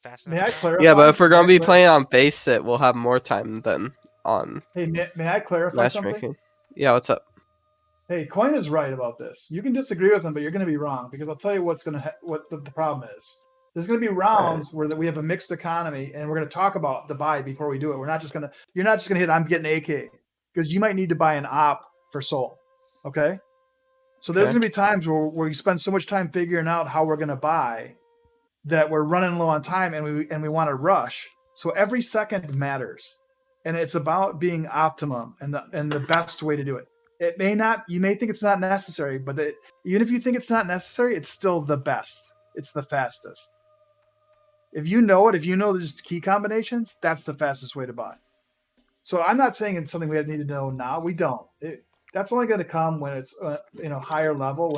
fast May enough I time. clarify? Yeah, but if we're May I gonna be clar- playing on base sit, we'll have more time than on Hey, may I clarify something? matchmaking. Yeah, what's up? Hey, Coin is right about this. You can disagree with him, but you're going to be wrong because I'll tell you what's going to what the problem is. There's going to be rounds where we have a mixed economy, and we're going to talk about the buy before we do it. We're not just going to. You're not just going to hit. I'm getting AK because you might need to buy an op for Soul. Okay. So there's Okay. going to be times where we spend so much time figuring out how we're going to buy that we're running low on time, and we want to rush. So every second matters, and it's about being optimum and the best way to do it. It may not. You may think it's not necessary, but even if you think it's not necessary, it's still the best. It's the fastest. If you know it, if you know there's key combinations, that's the fastest way to buy. So I'm not saying it's something we need to know now. We don't. That's only going to come when it's higher level,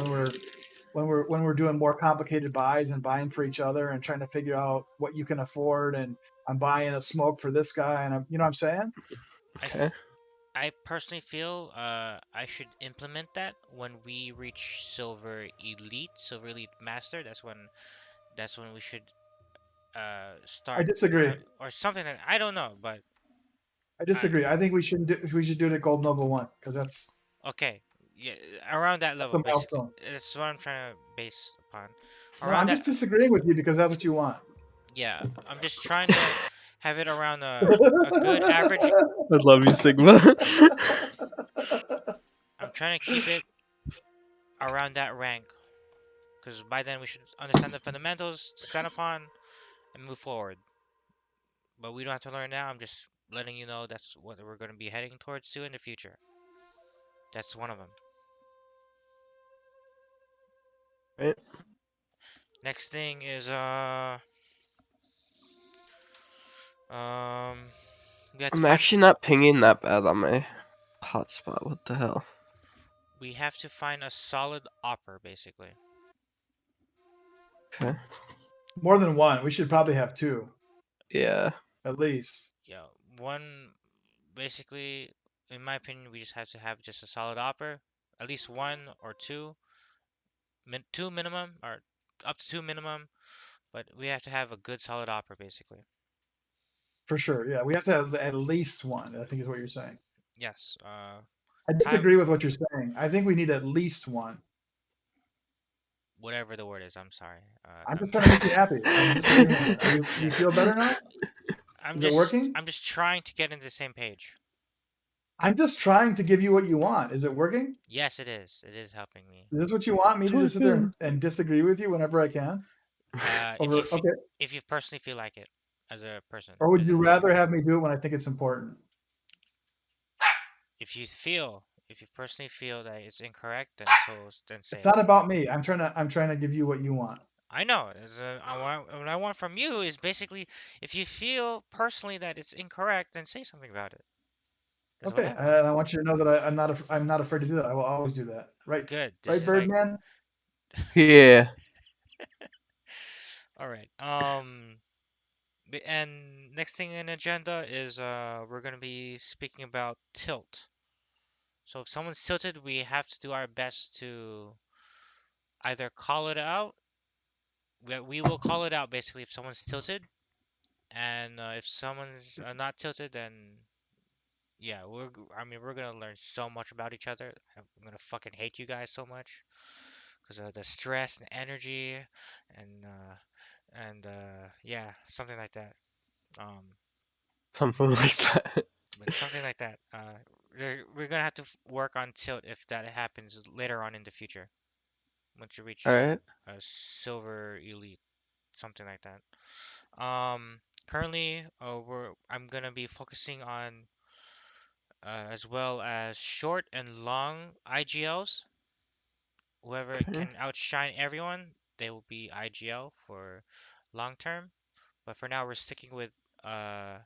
when we're doing more complicated buys and buying for each other and trying to figure out what you can afford. And I'm buying a smoke for this guy, and you know what I'm saying? Okay. I personally feel I should implement that when we reach Silver Elite Master. That's when we should I start disagree. or something. I don't know, but I disagree. I think we should do it at Gold Nova 1 because that's okay. Yeah, around that a level, basically. milestone. That's what I'm trying to base upon. No, Around I'm that, just disagreeing with you because that's what you want. yeah. I'm just trying to have it around a good average. I love you, Sigma. I'm trying to keep it around that rank, because by then we should understand the fundamentals to stand upon and move forward. But we don't have to learn now. I'm just letting you know that's what we're going to be heading towards too in the future. That's one of them. Right. Next thing is we have to I'm find actually not pinging that bad on my hotspot. What the hell? a solid opper basically. Okay. More than one. We should probably have two Yeah. at least. Yeah, one basically, in my opinion, we just have to have just a solid opper, at least one or two, two minimum or up to two minimum, but we have to have a good solid opper basically. For sure. Yeah, we have to have at least one, I think is what you're saying. Yes. I disagree with what you're saying. I think we need at least one. Whatever the word is, I'm sorry. I'm just trying to make you happy. I'm disagreeing with it. You feel better now? Is it working? I'm just trying to get into the same page. I'm just trying to give you what you want. Is it working? Yes, it is. It is helping me. Is this what you want me to just sit there and disagree with you whenever I can? Okay. If you personally feel like it as a person. Or would you rather have me do it when I think it's important? If you personally feel that it's incorrect, then say It's it. not about me. I'm trying to give you what you want. I know. What I want from you is basically, if you feel personally that it's incorrect, then say something about it. Okay, and I want you to know that I'm not afraid to do that. I will always do that. Right? Good. Right, Birdman? Yeah. All right. And next thing in the agenda is we're gonna be speaking about tilt. So if someone's tilted, we have to do our best to either call it out. We will call it out basically if someone's tilted, and if someone's not tilted, then yeah, we're gonna learn so much about each other. I'm gonna fucking hate you guys so much because of the stress and energy, and yeah, something like that. Um, Something like that. but something like that. We're gonna have to work on tilt if that happens later on in the future once you reach All right. a silver elite, something like that. Currently, I'm gonna be focusing on as well as short and long IGLs. Whoever Okay. can outshine everyone, they will be IGL for long term. But for now, we're sticking with Mr.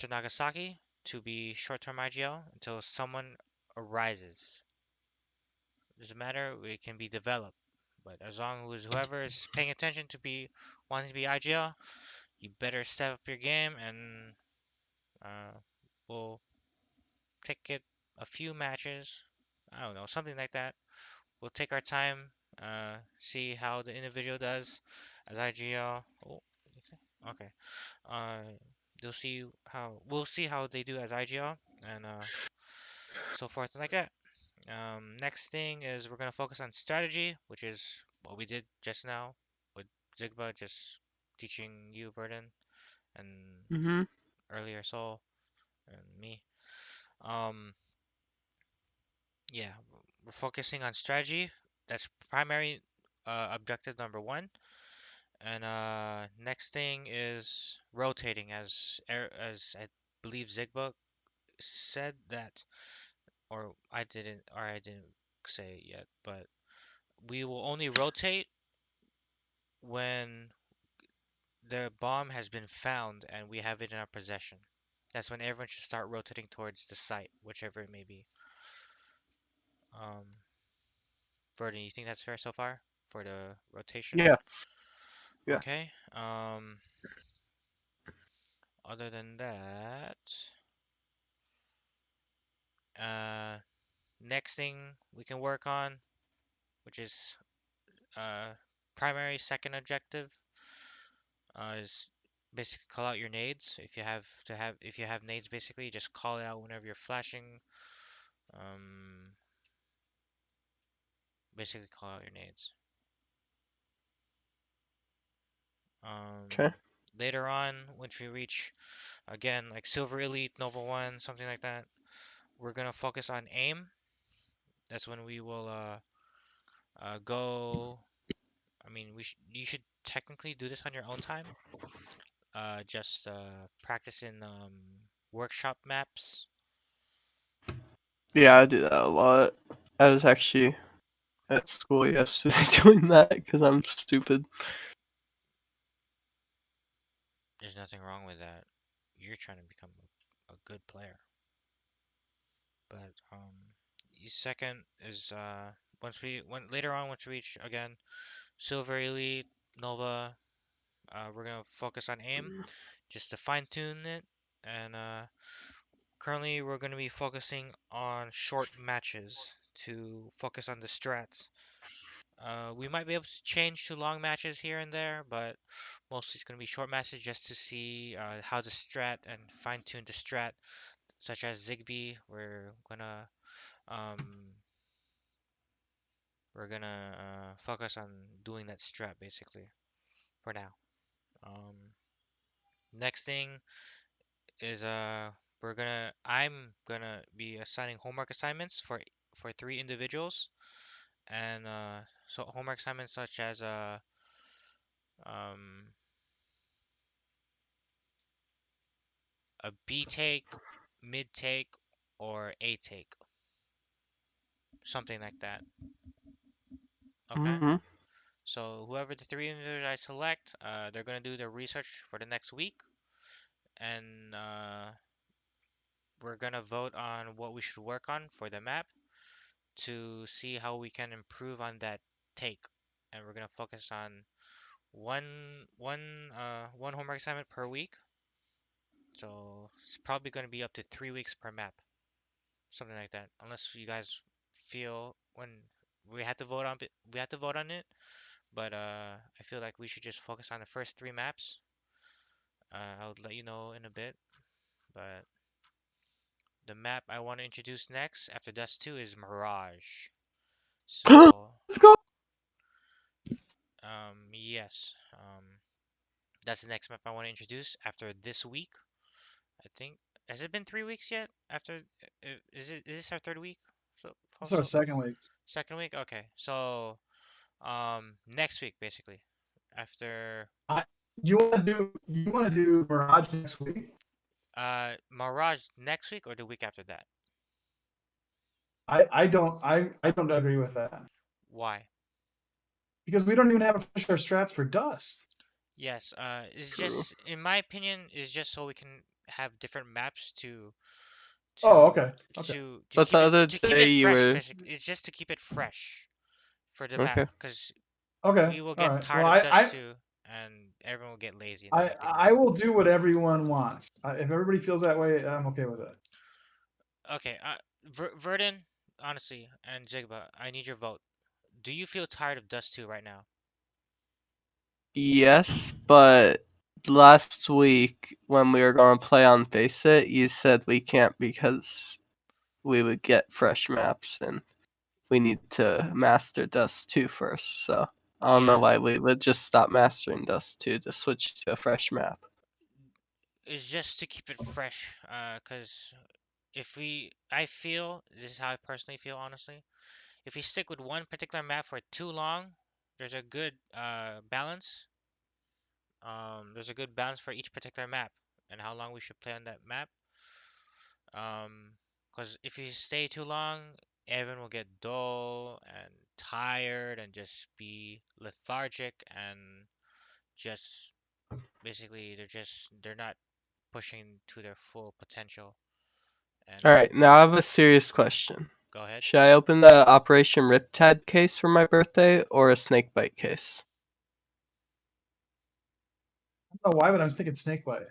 Nagasaki to be short-term IGL until someone arises. Doesn't matter, it can be developed. But as long as whoever is paying attention to be wanting to be IGL, you better step up your game and we'll take it a few matches. I don't know, something like that. We'll take our time see how the individual does as IGL. Oh, okay. Uh, we'll see how they do as IGL and so forth and like that. Next thing is we're gonna focus on strategy, which is what we did just now with Zigba, just teaching you, Burden, and Mm-hmm. earlier Soul and me. Um, yeah, we're focusing on strategy. That's primary objective number one. And next thing is rotating, as I believe Zigba said that, or I didn't say it yet, but we will only rotate when the bomb has been found and we have it in our possession. That's when everyone should start rotating towards the site, whichever it may be. Um, Verdon, you think that's fair so far for the rotation? Yeah. Yeah. Okay. Other than that, uh, next thing we can work on, which is uh, primary second objective, is basically call out your nades. If you have nades, basically just call it out whenever you're flashing. Um, Basically call out your nades. Okay. Later on, once we reach again like Silver Elite, Nova 1, something like that, we're gonna focus on aim. That's when we will go. I mean, you should technically do this on your own time. Just practice in workshop maps. Yeah, I do that a lot. I was actually at school yesterday doing that because I'm stupid. There's nothing wrong with that. You're trying to become a good player. But second is later on once we reach again Silver Elite, Nova, we're gonna focus on aim just to fine tune it, and currently we're gonna be focusing on short matches to focus on the strats. We might be able to change to long matches here and there, but mostly it's gonna be short matches just to see how to strat and fine tune the strat, such as Zigbee. Um, we're gonna focus on doing that strat basically for now. Um, Next thing is I'm gonna be assigning homework assignments for three individuals, and so homework assignments such as um a B take, mid take, or A take, something like that. Okay. Mm-hmm. So whoever the three individuals I select, they're gonna do their research for the next week, and we're gonna vote on what we should work on for the map to see how we can improve on that take. And we're gonna focus on one homework assignment per week. So it's probably gonna be up to 3 weeks per map, something like that. Unless you guys feel when we have to vote on it. But I feel like we should just focus on the first three maps. I'll let you know in a bit. But the map I want to introduce next after Dust 2 is Mirage. So, Let's go. yes. That's the next map I want to introduce after this week. I think. Has it been 3 weeks yet? Is this our third week? So, This is our second week. second week? Okay. So, next week basically. After You want to do Mirage next week? Mirage next week or the week after that? I don't agree with that Why? because we don't even have official strats for Dust. Yes, it's True. just, in my opinion, it's just so we can have different maps Oh, okay. to But the other to keep day it you fresh. were Basically, it's just to keep it fresh for the map, okay. because Okay. we will All get right. tired Well, of Dust 2, and everyone will get lazy, in my opinion. I will do what everyone wants. If everybody feels that way, I'm okay with it. Okay, Verdun, honestly, and Jigba, I need your vote. do you feel tired of Dust 2 right now? Yes, but last week when we were going to play on Face It, you said we can't because we would get fresh maps and we need to master Dust 2 first. So I don't know Yeah. why we would just stop mastering Dust 2 to switch to a fresh map. It's just to keep it fresh. Cause if I feel this is how I personally feel, honestly. If we stick with one particular map for too long, there's a good balance. There's a good balance for each particular map and how long we should play on that map. Because if you stay too long, everyone will get dull and tired and just be lethargic and just basically they're not pushing to their full potential. And Alright, now I have a serious question. go ahead. Should I open the Operation Riptide case for my birthday or a Snakebite case? I don't know why, but I'm thinking Snakebite.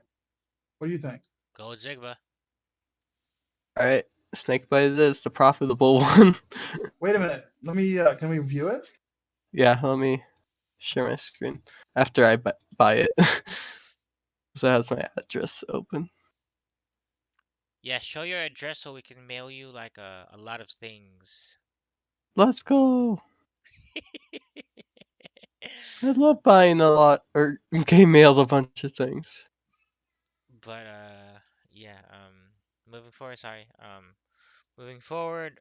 What do you think? Go with Zigba. Alright, Snakebite it is, the profitable one. Wait a minute. Let me. Can we view it? Yeah, let me share my screen after I buy it. So it has my address open. Yeah, show your address so we can mail you like a lot of things. Let's go! I love buying a lot or getting mailed a bunch of things. But yeah, moving forward,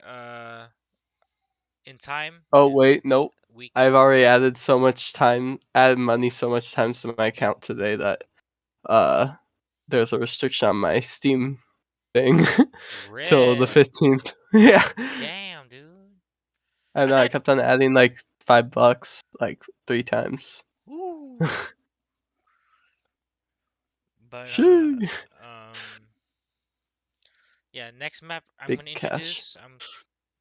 in time, Oh in wait, nope. week. I've already added money so much times to my account today that there's a restriction on my Steam thing till the Red. 15th. Yeah. Damn, dude. I I know I thought. kept on adding like $5 like 3 times. Ooh. But Shoo. yeah. Next map I'm Big gonna cash. introduce.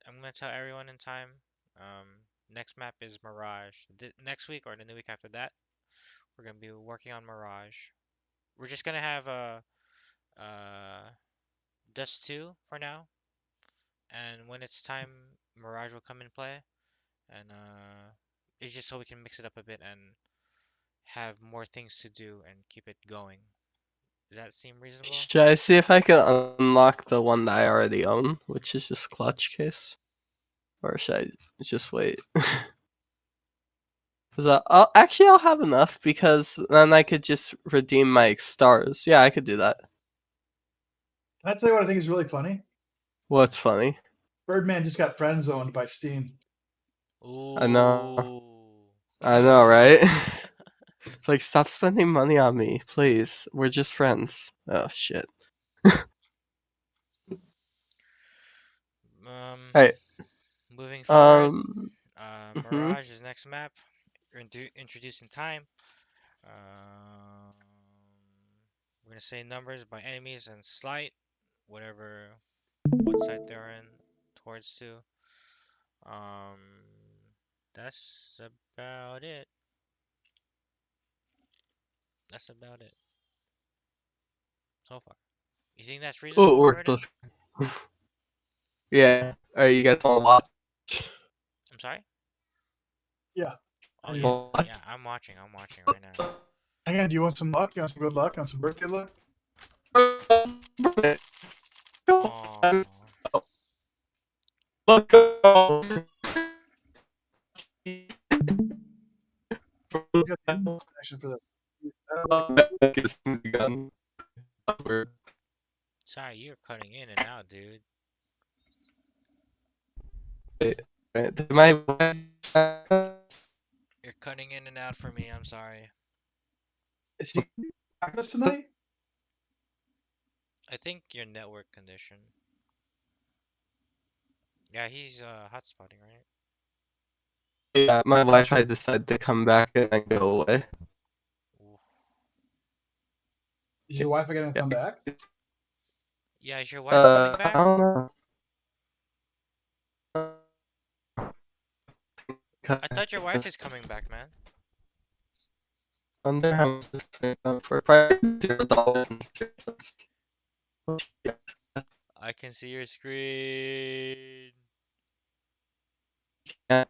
I'm gonna tell everyone in time. Um, Next map is Mirage. Next week or the week after that, we're gonna be working on Mirage. We're just gonna have uh Dust 2 for now, and when it's time, Mirage will come in play, and it's just so we can mix it up a bit and have more things to do and keep it going. Does that seem reasonable? Should I see if I can unlock the one that I already own, which is just clutch case? Or should I just wait? Actually, I'll have enough because then I could just redeem my stars. Yeah, I could do that. Can I tell you what I think is really funny? What's funny? Birdman just got friend zoned by Steam. I know. Ooh. I know, right? It's like, stop spending money on me, please. We're just friends. Oh, shit. Alright, Moving forward, mhm. Mirage is next map. Introducing time. Um, we're gonna say numbers by enemies and slight, what side they're in towards to. Um, that's about it. That's about it so far. You think that's Oh, it reasonable, worked. Verdun? Yeah. Alright, you guys want to watch? I'm sorry? Yeah. Oh Hey, yeah, What? yeah. I'm watching. I'm watching right now. Hang on. Do you want some luck? You want some good luck? You want some birthday luck? Oh, Let's go. You got the internet connection for that. sorry, you're cutting in and out, dude. My You're cutting in and out for me. I'm sorry. Is he back us tonight? I think your network condition. Yeah, he's hotspotting, right? yeah, my Wi-Fi decided to come back and then go away. Oof. Is your Wi-Fi gonna come back? Yeah, is your wife coming I back? don't know. I thought your wife is coming back, man. Wonder how much this thing for probably $0. I can see your screen. Yeah.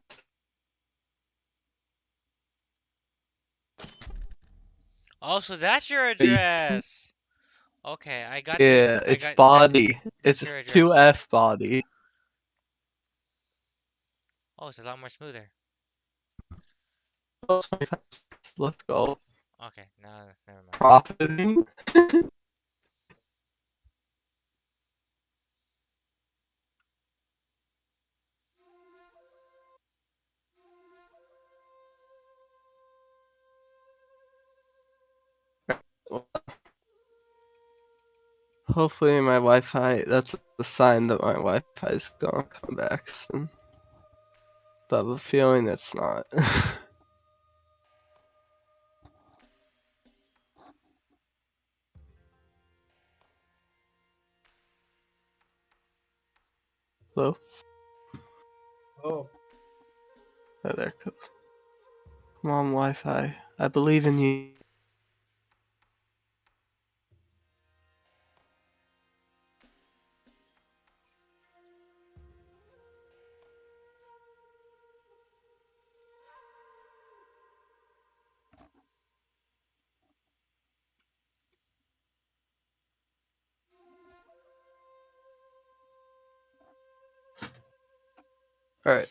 Oh, so that's your But you- address. Okay, I got you. Yeah, I it's got body. that's It's your address. 2F body. Oh, it's a lot more smoother. Oh, 25 cents. Let's go. Okay, no, never mind. Profiting. Hopefully my Wi-Fi, that's a sign that my Wi-Fi is gonna come back soon. But I have a feeling it's not. Hello? Oh, Oh, there it goes. Come on, Wi-Fi. I believe in you. Alright.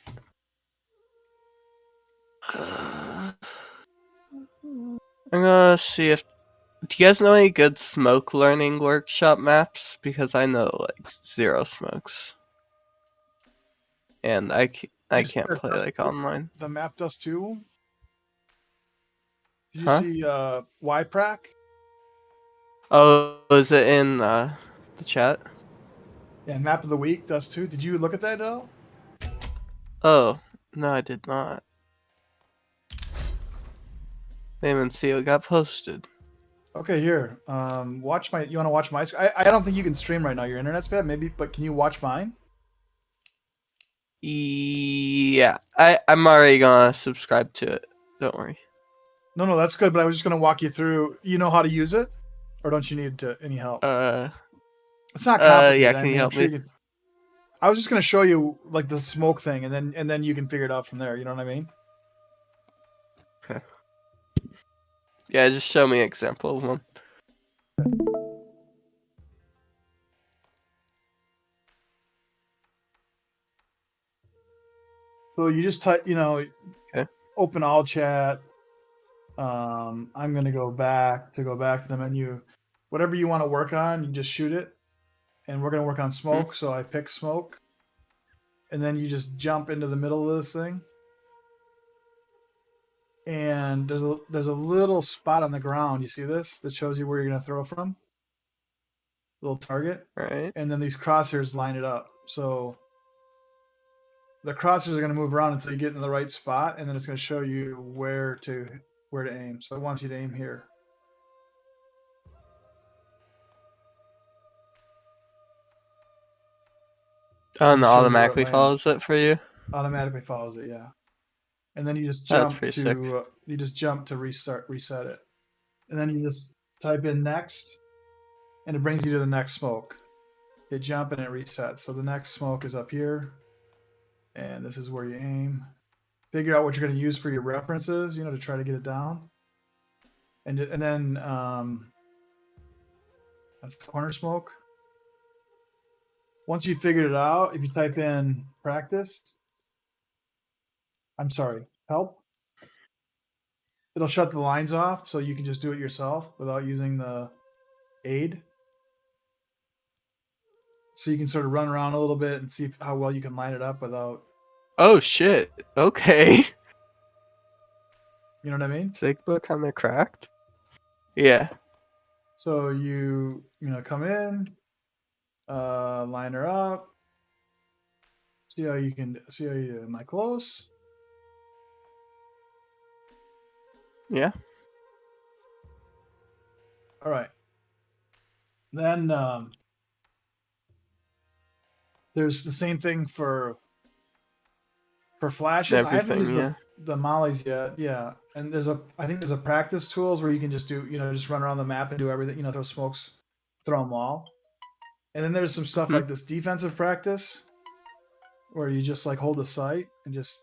I'm gonna see if. Do you guys know any good smoke learning workshop maps? Because I know like zero smokes. And I you see can't the play dust like too? online. The map does too. Did you Huh? see YPrac? Oh, is it in the chat? Yeah, map of the week does too. Did you look at that at all? Oh, no, I did not. Didn't even see what got posted. Okay, here. Watch my. You want to watch my? I don't think you can stream right now. Your internet's bad, maybe. But can you watch mine? Yeah, I'm already gonna subscribe to it. Don't worry. No, that's good. But I was just gonna walk you through. You know how to use it, or don't you need any help? It's not complicated. Yeah, I can you mean, I'm help sure me? you can. I was just gonna show you like the smoke thing, and then you can figure it out from there. You know what I mean? Okay. Yeah, just show me an example of one. So you just type. Okay. Open all chat. I'm gonna go back to the menu. Whatever you want to work on, you just shoot it. And we're gonna work on smoke. So I pick smoke, and then you just jump into the middle of this thing. And there's a little spot on the ground. You see this that shows you where you're gonna throw from. Little target, Alright. and then these crosshairs line it up. So the crosshairs are gonna move around until you get in the right spot, and then it's gonna show you where to aim. So it wants you to aim here. Oh, and it It shows you where it automatically lands. follows it for you? Automatically follows it, yeah. And then you just That's jump pretty sick. to reset it, and then you just type in next, and it brings you to the next smoke. Hit jump and it resets. So the next smoke is up here, and this is where you aim. Figure out what you're going to use for your references, to try to get it down. And then that's corner smoke. Once you figured it out, if you type in help, it'll shut the lines off, so you can just do it yourself without using the aid. So you can sort of run around a little bit and see how well you can line it up without. Oh shit. Okay. You know what I mean? Sigma kinda cracked? Yeah. So you come in, line her up. See how you do. Am I close? Yeah. All right. Then there's the same thing for flashes. I haven't Everything, used the mollies yet. Yeah, and I think there's a practice tools where you can just do just run around the map and do everything. Throw smokes, throw them all. And then there's some stuff like this defensive practice where you just like hold the sight and just.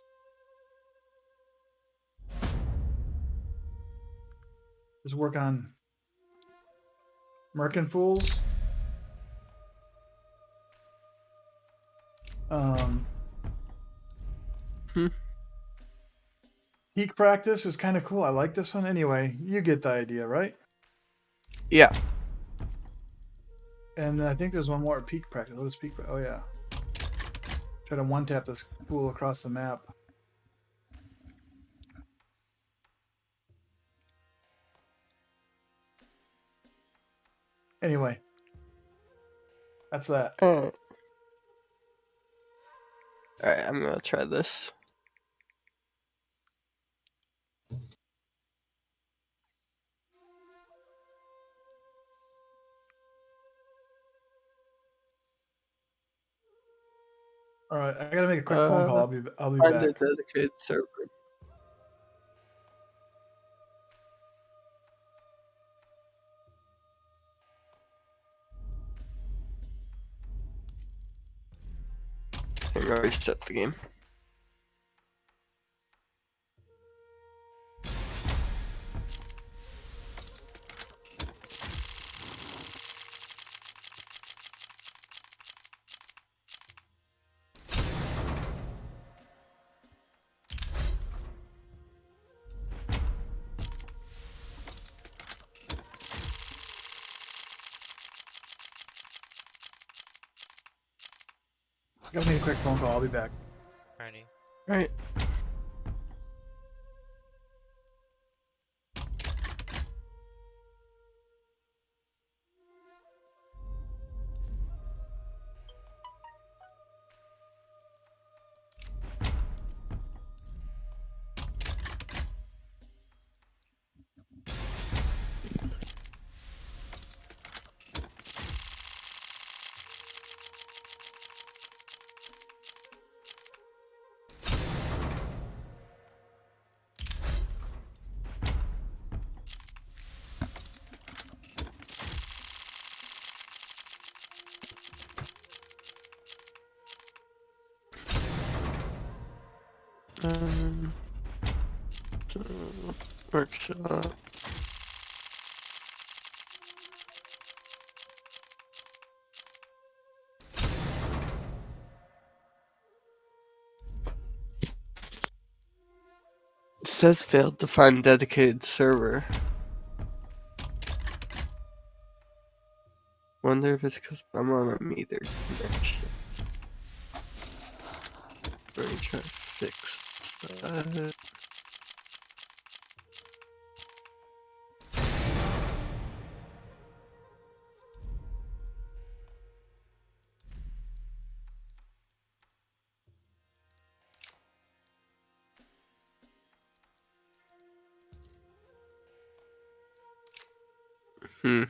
Just work on Merkin Fools. Hmm. Peak Practice is kind of cool. I like this one. Anyway, you get the idea, right? Yeah. And I think there's one more Peak Practice. What is Peak? Oh yeah. Try to one tap this fool across the map. Anyway, that's that. Alright, I'm gonna try this. All right, I gotta make a quick phone call. I'll be Find a back. dedicated server. I'm gonna reset the game. I gotta make a quick phone call. I'll be back. Ready. Right. Um, so, workshop. It says failed to find dedicated server. Wonder if it's because I'm on a meter connection. Let me try to fix that. Hmm.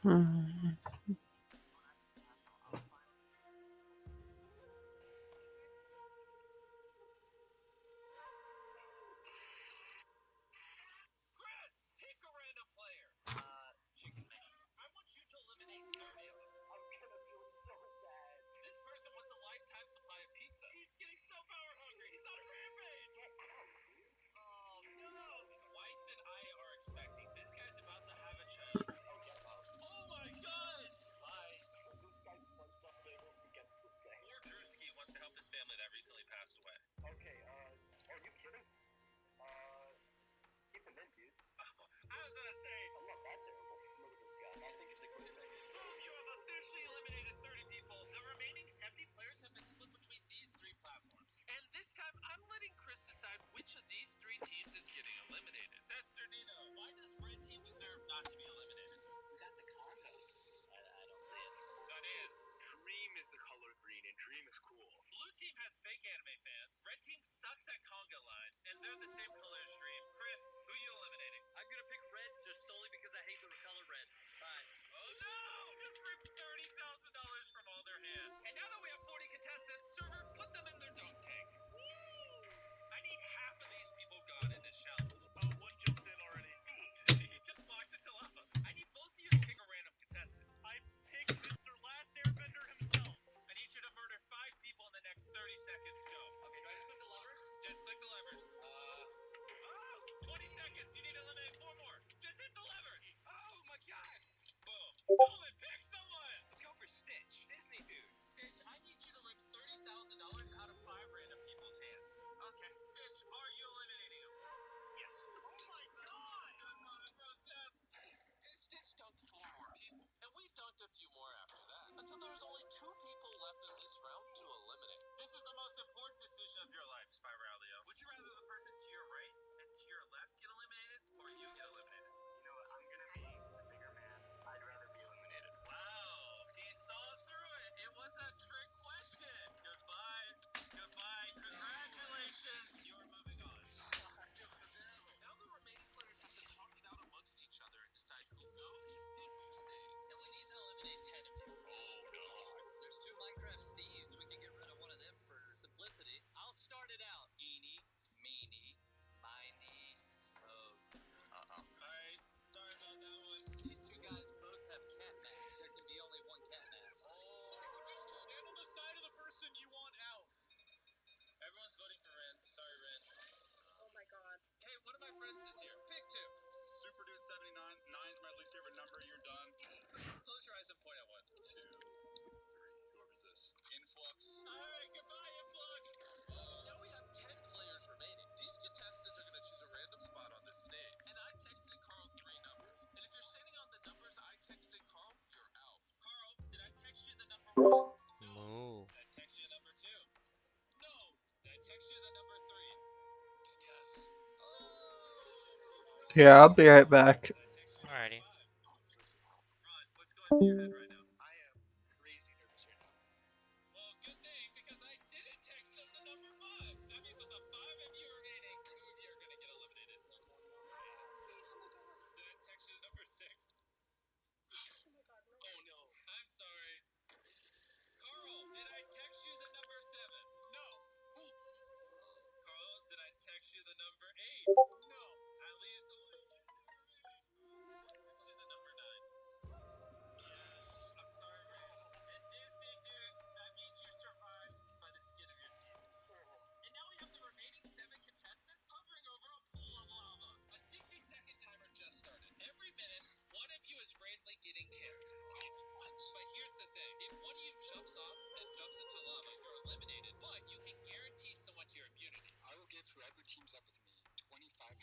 Hmm. say, I'm not that terrible. Look at this guy. I think it's a great thing. Boom, you have officially eliminated 30 people. The remaining 70 players have been split between these 3 platforms. And this time, I'm letting Chris decide which of these 3 teams is getting eliminated. Sesternino, why does red team deserve not to be eliminated? We got the Congo. I don't see it. That is, Dream is the color green, and Dream is cool. Blue team has fake anime fans. Red team sucks at conga lines, and they're the same color as Dream. Chris, who are you eliminating? I'm gonna pick red just solely because I hate the color red. Bye. Oh no! Just ripped $30,000 from all their hands. And now that we have 40 contestants, server, put them in their dunk tanks. I need half of these people gone in this challenge. Oh, one jumped in already. He just walked into lava. I need both of you to pick a random contestant. I picked Mr. Last Airbender himself. I need you to murder 5 people in the next 30 seconds. Go. Okay, do I just click the levers? Just click the levers. 20 seconds. You need to eliminate 4 more. Just hit the levers. Oh my god. Boom. Nolan, pick someone. Let's go for Stitch. Disney dude. Stitch, I need you to rip $30,000 out of 5 random people's hands. Okay. Stitch, are you eliminating him? Yes. Oh my god. Come on, Roseps. Stitch dunked 4 more people, and we dunked a few more after that, until there was only 2 people left in this round to eliminate. This is the most important decision of your life, Spiralio. Would you rather the person to your right and to your left get eliminated, or you get eliminated? You know what, I'm gonna be the bigger man. I'd rather be eliminated. Wow, he saw through it. It was a trick question. Goodbye. Goodbye. Congratulations. You're moving on. I feel so terrible. Now the remaining players have to talk it out amongst each other and decide who goes and who stays. And we need to eliminate 10 of you. Oh, God. There's 2 Minecraft Steves. We can get rid of one of them for simplicity. I'll start it out. Eeny, meeny, miny, Alright, sorry about that one. These 2 guys both have cat masks. There can be only 1 cat mask. Stand on the side of the person you want out. Everyone's voting for Ren. Sorry, Ren. Oh my god. Hey, one of my friends is here. Pick 2. Super Dude 79. 9's my least favorite number. You're done. Close your eyes and point at 1. 2, 3. Whoever's this? Influx. Alright, goodbye, Influx. Now we have 10 players remaining. These contestants are going to choose a random spot on this stage. And I texted Carl 3 numbers. And if you're standing on the numbers I texted Carl, you're out. Carl, did I text you the number 1? No. Did I text you the number 2? No. Did I text you the number 3? Yes. Yeah, I'll be right back. Alrighty. Ron, what's going through your head right now? I am crazy nervous right now. Well, good thing, because I didn't text them the number 5. That means with the 5 of you remaining, 2 of you are going to get eliminated. Did I text you the number 6? Oh my god, no. Oh no. I'm sorry. Carl, did I text you the number 7? No. Carl, did I text you the number 8? No. That leaves the one you guys have remaining. Text you the number 9. Yes. I'm sorry, Ray. And Disney, dude, that means you survived by the skin of your teeth. And now we have the remaining 7 contestants hovering over a pool of lava. A 60-second timer just started. Every minute, one of you is randomly getting kicked. What? But here's the thing. If one of you jumps off and jumps into lava, you're eliminated, but you can guarantee someone your immunity. I will give whoever teams up with me $25,000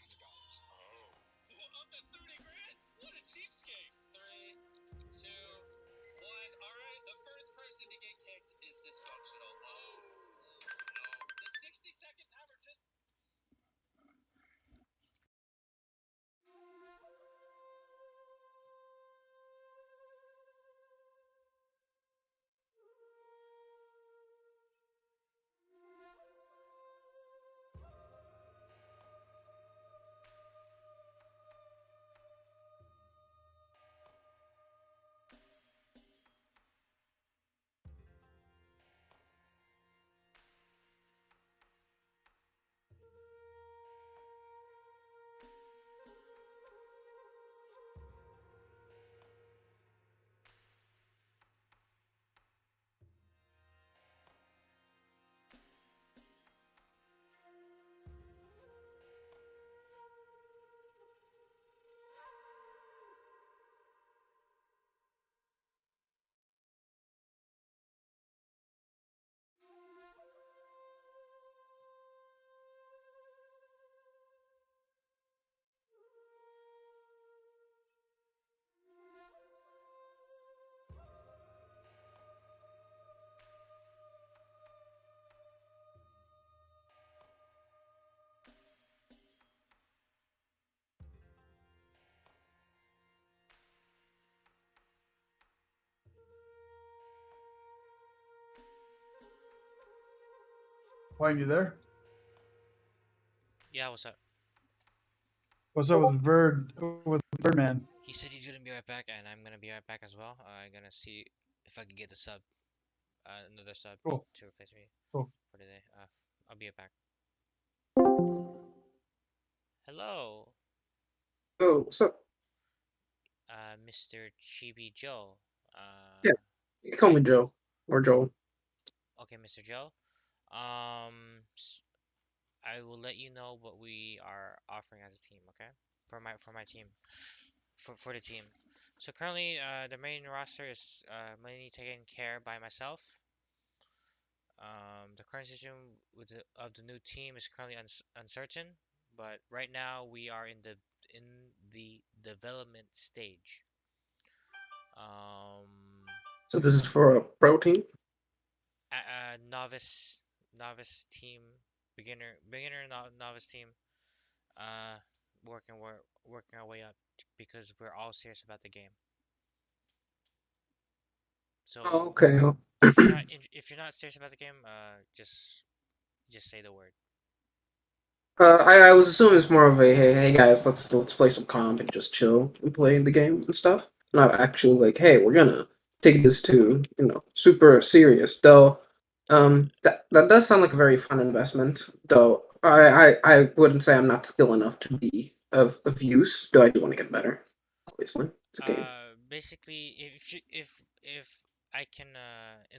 Wayne, you there? Yeah, what's up? What's up with Birdman? He said he's gonna be right back, and I'm gonna be right back as well. I'm gonna see if I can get the sub, another sub Cool. to replace me Cool. for today. I'll be right back. Hello, Oh, what's up? Mr. Chibi Joe. Yeah. You can call me Joe or Joel. Okay, Mr. Joe. S- I will let you know what we are offering as a team. Okay, for my team, for the team. So currently, the main roster is mainly taken care by myself. The current situation of the new team is currently uncertain, but right now we are in the development stage. Um, So this is for a pro team? novice team, novice team. Uh, working our way up because we're all serious about the game. So Oh, okay. if you're not serious about the game, just say the word. I was assuming it's more of a hey guys, let's play some comp and just chill and play the game and stuff. Not actually like, hey, we're gonna take this to, super serious. Though that does sound like a very fun investment, though I wouldn't say I'm not skilled enough to be of use, though I do want to get better. Obviously. It's a game. Basically, if I can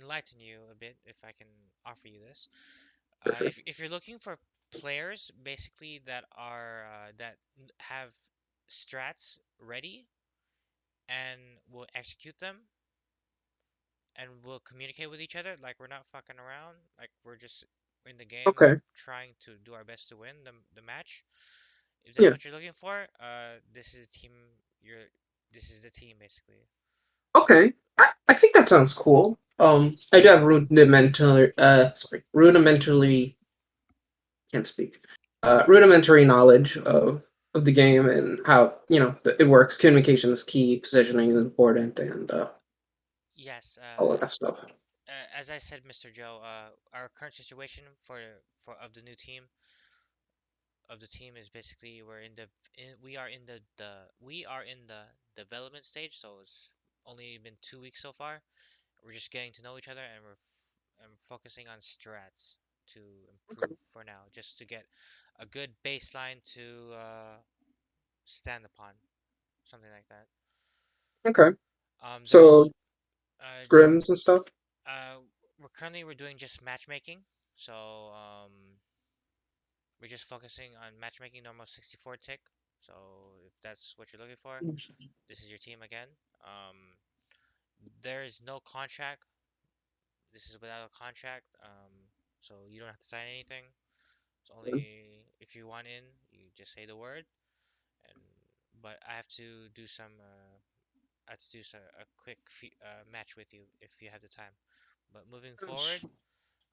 enlighten you a bit, if I can offer you this, For sure. if you're looking for players basically that are have strats ready and will execute them and will communicate with each other, like we're not fucking around, like we're just in the game Okay. trying to do our best to win the match. If that's Yeah. what you're looking for, this is the team. This is the team basically. Okay, I think that sounds cool. I do have rudimentary can't speak. Rudimentary knowledge of the game and how it works. Communication is key. Positioning is important, and Yes. all of that stuff. As I said, Mr. Joe, our current situation for of the new team of the team is basically we are in the development stage, so it's only been 2 weeks so far. We're just getting to know each other, and we're focusing on strats to Okay. improve for now, just to get a good baseline to stand upon, something like that. Okay. There's So uh, scrims and stuff. we're doing just matchmaking, so we're just focusing on matchmaking normal 64 tick. So if that's what you're looking for, this is your team again. Um, there is no contract. This is without a contract. So you don't have to sign anything. It's only if you want in, you just say the word. And but I have to do a quick match with you if you have the time. But moving forward,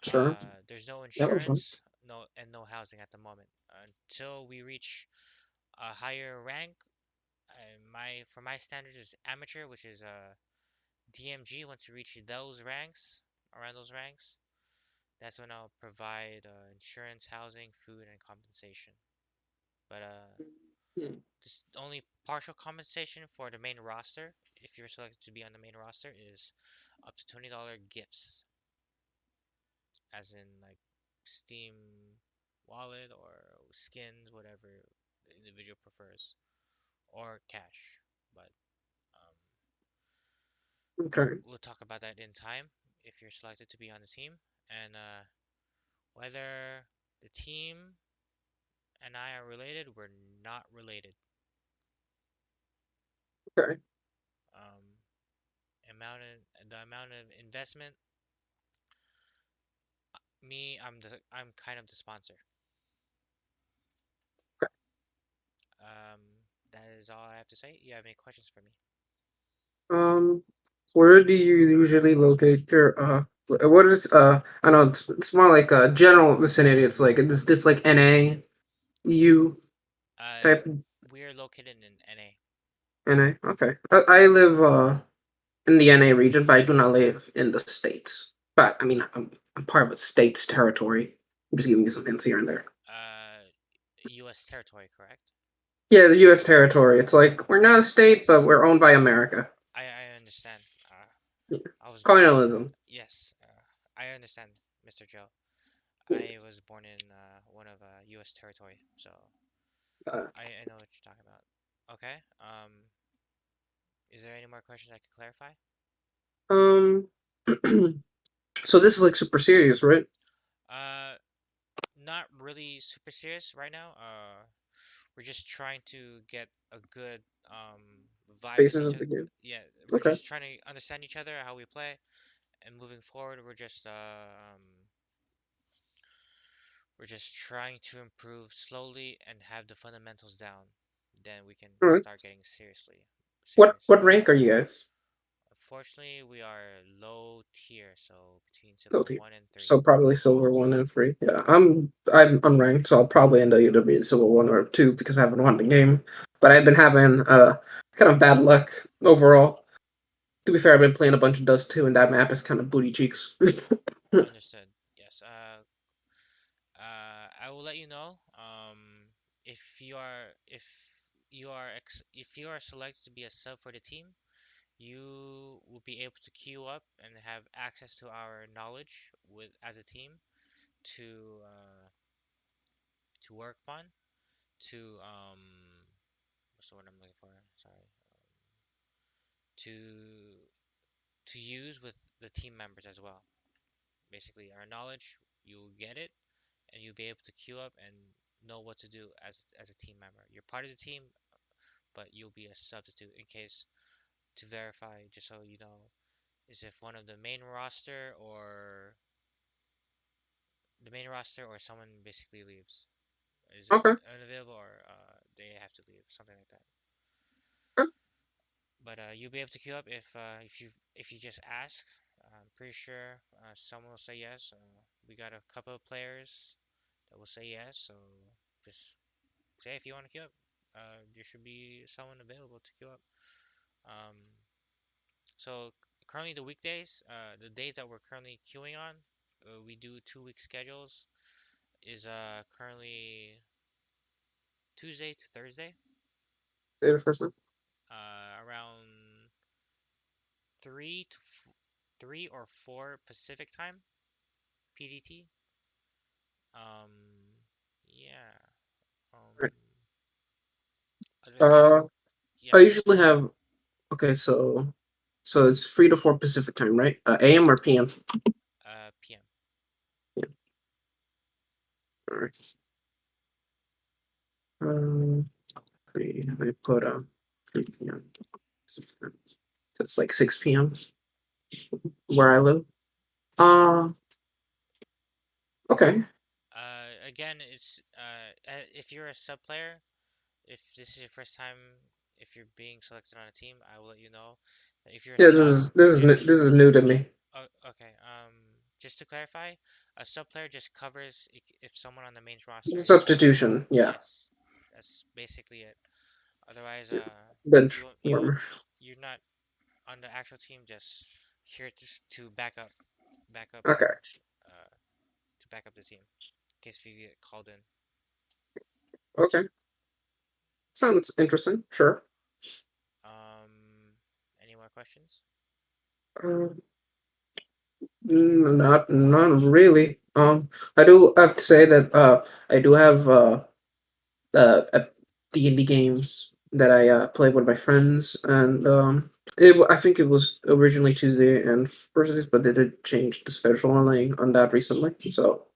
Sure. there's no That was fun. insurance, no housing at the moment until we reach a higher rank. For my standards is amateur, which is DMG. Once we reach those ranks, around those ranks, that's when I'll provide insurance, housing, food, and compensation. But Hmm. this only partial compensation for the main roster, if you're selected to be on the main roster, is up to $20 gifts, as in like Steam wallet or skins, whatever the individual prefers, or cash. But um, Okay. we'll talk about that in time if you're selected to be on the team, and whether the team and I are related, we're not related. Okay. Um, the amount of investment, I'm kind of the sponsor. Um, that is all I have to say. You have any questions for me? Um, where do you usually locate your what is I know it's more like a general vicinity. It's like this like NA EU Uh, type we're located in NA. NA. Okay. I live in the NA region, but I do not live in the States. But I mean I'm part of the States territory. I'm just giving you some hints here and there. U.S. territory, correct? Yeah, the U.S. territory. It's like we're not a state, but we're owned by America. I understand. I was born in. Colonialism. Yes, I understand, Mr. Joe. I was born in one of U.S. territory, so Uh, I know what you're talking about. Okay. Is there any more questions I can clarify? um. So this is like super serious, right? Uh, Not really super serious right now. We're just trying to get a good vibe with Basis each of other. the game. Yeah, we're Okay. just trying to understand each other, how we play, and moving forward, we're just trying to improve slowly and have the fundamentals down. Then we can All right. start getting What serious. what rank are you guys? Unfortunately, we are low tier, so between Oh, silver dear. 1 and 3. So probably silver 1 and 3. Yeah, I'm unranked, so I'll probably end up either being silver 1 or 2 because I haven't won the game. But I've been having kind of bad luck overall. To be fair, I've been playing a bunch of Dust 2, and that map is kind of booty cheeks. Understood. Yes. I will let you know. If you are selected to be a sub for the team, you will be able to queue up and have access to our knowledge with as a team to uh, to work upon to what's the word I'm looking for? Sorry. To use with the team members as well. Basically, our knowledge, you'll get it, and you'll be able to queue up and know what to do as a team member. You're part of the team, but you'll be a substitute in case to verify, just so you know, is if one of the main roster or someone basically leaves. Is it Okay. unavailable or they have to leave, something like that. Okay. But you'll be able to queue up if you just ask. I'm pretty sure someone will say yes. We got a couple of players that will say yes, so just say if you want to queue up. There should be someone available to queue up. Um, so currently the weekdays, the days that we're currently queuing on, we do 2 week schedules. Is currently Tuesday to Thursday, Say the first one. around 3 or 4 Pacific time, PDT. Um, yeah. Um, Right. other than Uh, I yes, usually have. Okay, so it's 3 to 4 Pacific time, right? AM or PM? PM. Yeah. All right. Um, three. I put 3 p.m. So it's like 6 p.m. where I live. Uh, okay. Again, it's if you're a sub player, if this is your first time, if you're being selected on a team, I will let you know that if you're a Yeah, this sub, is this is yeah. this is new to me. Oh, okay. Just to clarify, a sub player just covers if someone on the main roster is not. Substitution. Yeah. Yes, that's basically it. Otherwise, Bench you won't- warmer. you're not on the actual team. Just here to back up Okay. uh to back up the team in case if you get called in. Okay. Sounds interesting. Sure. Any more questions? Uh, not really. I do have to say that I do have uh D&D games that I played with my friends, and I think it was originally Tuesday and Thursdays, but they did change the scheduling on that recently. So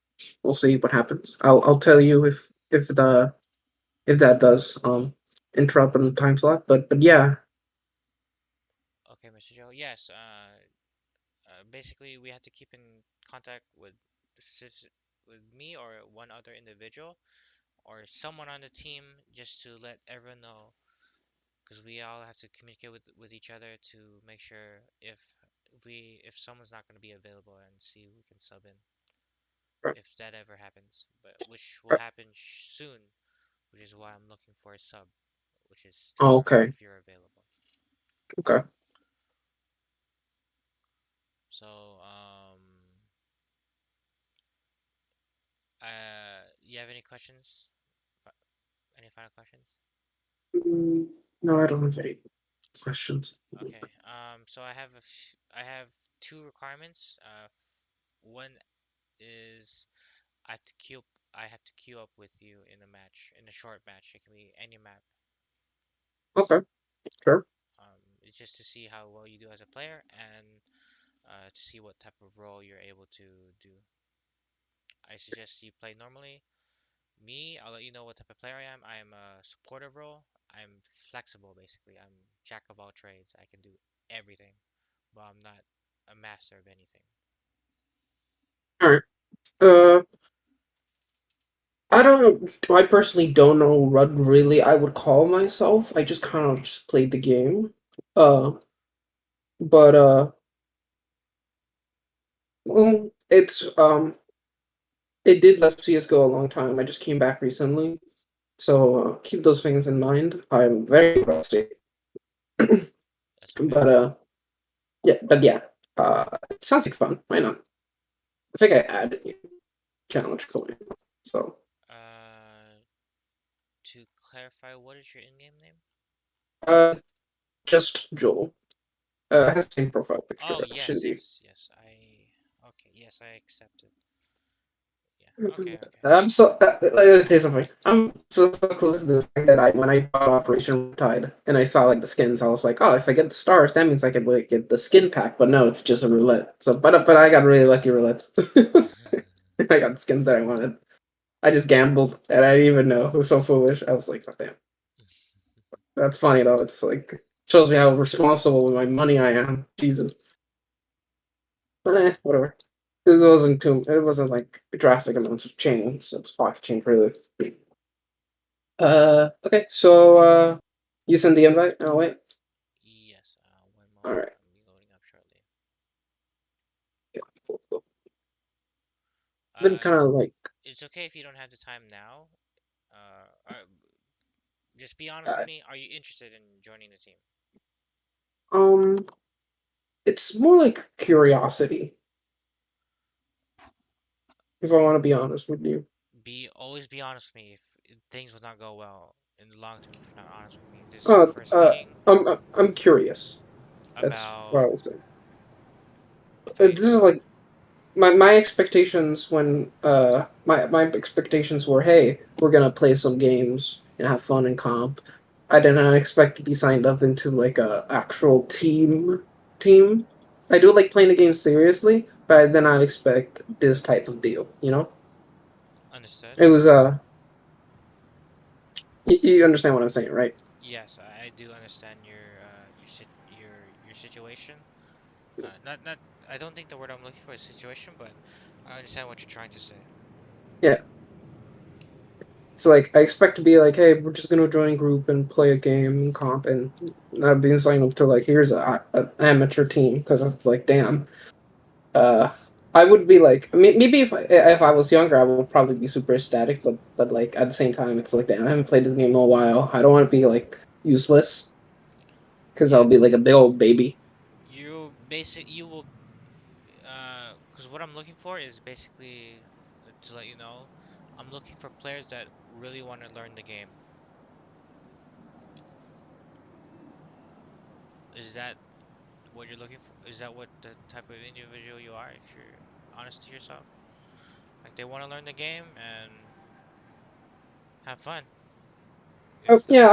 we'll see what happens. I'll tell you if that does interrupt on the time slot. But yeah, Okay, Mr. Joe. Yes. Basically, we have to keep in contact with me or one other individual or someone on the team just to let everyone know because we all have to communicate with each other to make sure if someone's not going to be available and see who can sub in right, if that ever happens, but which will happen soon, which is why I'm looking for a sub, which is oh, tomorrow okay, if you're available. okay. So You have any questions? Any final questions? No, I don't have any questions. Okay. So I have two requirements. One is I have to queue up, I have to queue up with you in a match, in a short match. It can be any map. Okay, sure. It's just to see how well you do as a player and to see what type of role you're able to do. I suggest you play normally. Me, I'll let you know what type of player I am. I am a supportive role. I'm flexible, basically. I'm jack of all trades. I can do everything, but I'm not a master of anything. All right. Uh, I don't. I personally don't know what really I would call myself. I just kind of just played the game. Uh, but it's it did left CS:GO a long time. I just came back recently, so keep those things in mind. I'm very rusty, That's okay. but yeah. It sounds like fun. Why not? I think I added you challenge coin. So To clarify, what is your in-game name? uh, just Joel. It has the same profile picture. Oh, It should yes, be. yes, yes. Okay, yes, I accept it. Yeah, okay, okay. I'm so. Let me tell you something. I'm so close to the fact that when I bought Operation Tide and I saw like the skins, I was like, oh, if I get the stars, that means I could like get the skin pack. But no, it's just a roulette. So, but I got really lucky roulettes. I got the skins that I wanted. I just gambled and I didn't even know. It was so foolish. I was like, oh damn. That's funny though. It's like shows me how responsible with my money I am. Jesus. But whatever. This wasn't too. It wasn't like drastic amounts of change. So it's pocket change really. Okay. So you send the invite. I'll wait. Yes, one All moment. right. I'll be loading up shortly. Yeah, cool. Been kind of like. It's okay if you don't have the time now. Just be honest Uh, with me. Are you interested in joining the team? um. It's more like curiosity. If I want to be honest with you. Always be honest with me if things will not go well in the long term if you're not honest with me. This is our first meeting I'm curious. That's what about. I was saying. I thought you. This is like my expectations when my expectations were, hey, we're gonna play some games and have fun and comp. I did not expect to be signed up into like a actual team. I do like playing the game seriously, but I did not expect this type of deal, you know? Understood. It was you understand what I'm saying, right? Yes, I do understand your situation. Not I don't think the word I'm looking for is situation, but I understand what you're trying to say. Yeah. It's like I expect to be like, hey, we're just gonna join a group and play a game and comp, and not being signed up to like here's a amateur team because it's like, damn. Uh, I would be like, maybe if I was younger, I would probably be super ecstatic, but like at the same time, it's like, damn, I haven't played this game in a while. I don't want to be like useless because Yeah, I'll be like a big old baby. you will because what I'm looking for is basically to let you know, I'm looking for players that really want to learn the game. Is that what you're looking for? Is that what the type of individual you are if you're honest to yourself? Like they want to learn the game and have fun. If the Yeah,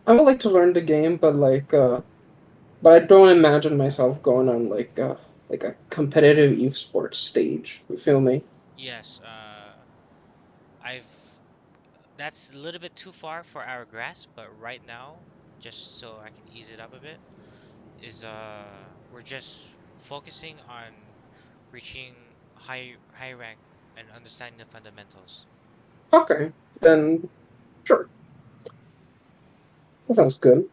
I would like to learn the game, but but I don't imagine myself going on like a competitive esports stage. You feel me? Yes, I've that's a little bit too far for our grasp, but right now, just so I can ease it up a bit, is we're just focusing on reaching high rank and understanding the fundamentals. Okay, then sure. That sounds good.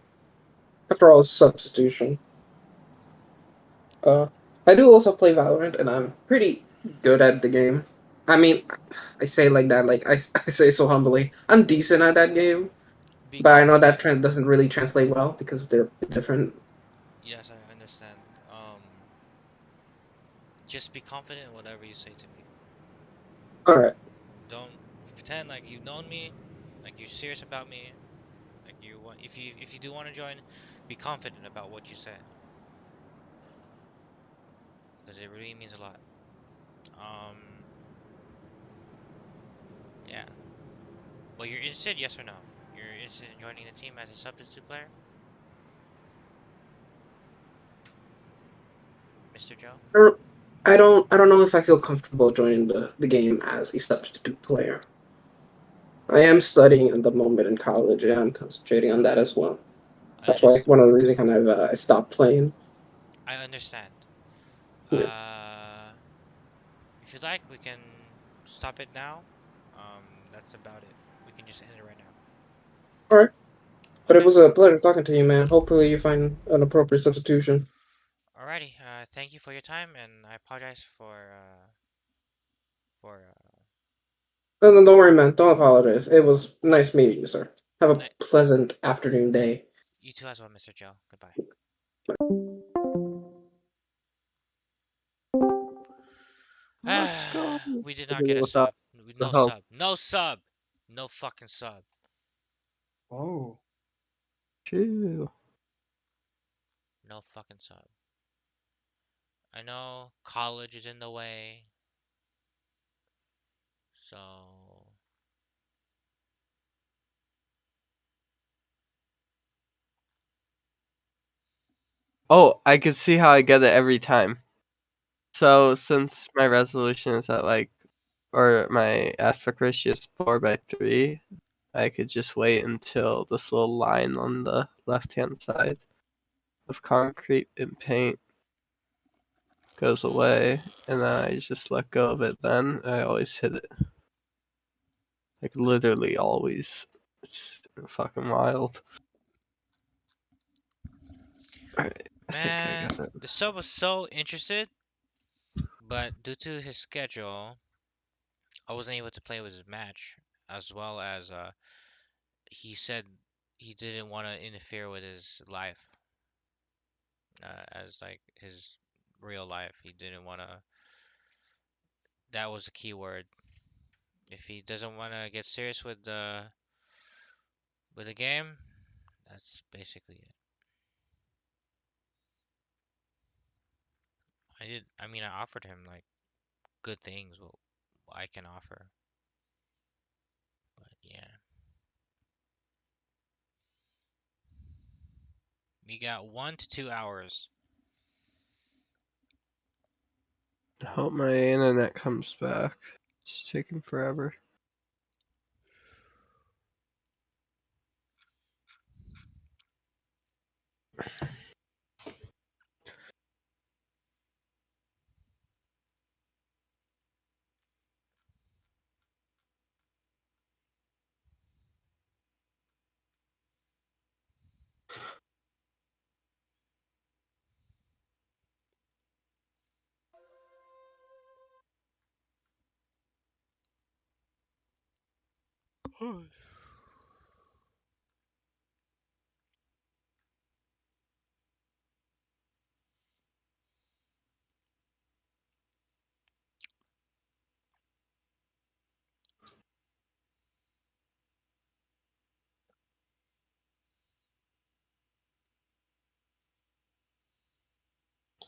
After all, it's substitution. Uh, I do also play Valorant, and I'm pretty good at the game. I mean, I say like that, like I say so humbly. I'm decent at that game, Be but I know confident. that trend doesn't really translate well because they're different. Yes, I understand. Just be confident in whatever you say to me. All right. don't pretend like you've known me, like you're serious about me, like you want. If you do want to join, be confident about what you say, because it really means a lot. Um, yeah. But you're interested, yes or no? You're interested in joining the team as a substitute player, Mr. Joe? I don't, I don't know if I feel comfortable joining the game as a substitute player. I am studying at the moment in college. Yeah, I'm concentrating on that as well. I That's why understand. one of the reasons kind of I stopped playing. I understand. Yeah. Uh, if you'd like, we can stop it now. That's about it. We can just end it right now. All right. But it Okay. was a pleasure talking to you, man. Hopefully you find an appropriate substitution. Alrighty. Thank you for your time, and I apologize for No, no, don't worry, man. Don't apologize. It was nice meeting you, sir. Have a ni- pleasant afternoon, day. you too as well, Mr. Joe. Goodbye. Let's go. We did not get a Without sub. the No help. sub. No sub. No fucking sub. Oh, True. No fucking sub. I know college is in the way, so Oh, I can see how I get it every time. So since my resolution is at like, or my aspect ratio is 4:3, I could just wait until this little line on the left-hand side of concrete and paint goes away, and then I just let go of it. Then I always hit it. Like literally always. It's fucking wild. Alright, I think I man, got it. the sub was so interested, but due to his schedule, I wasn't able to play with his match, as well as he said he didn't want to interfere with his life, as like his real life. He didn't want to. That was a key word. If he doesn't want to get serious with the game, that's basically it. I mean, I offered him like good things what I can offer, but yeah, we got 1 to 2 hours. I hope my internet comes back. It's taking forever.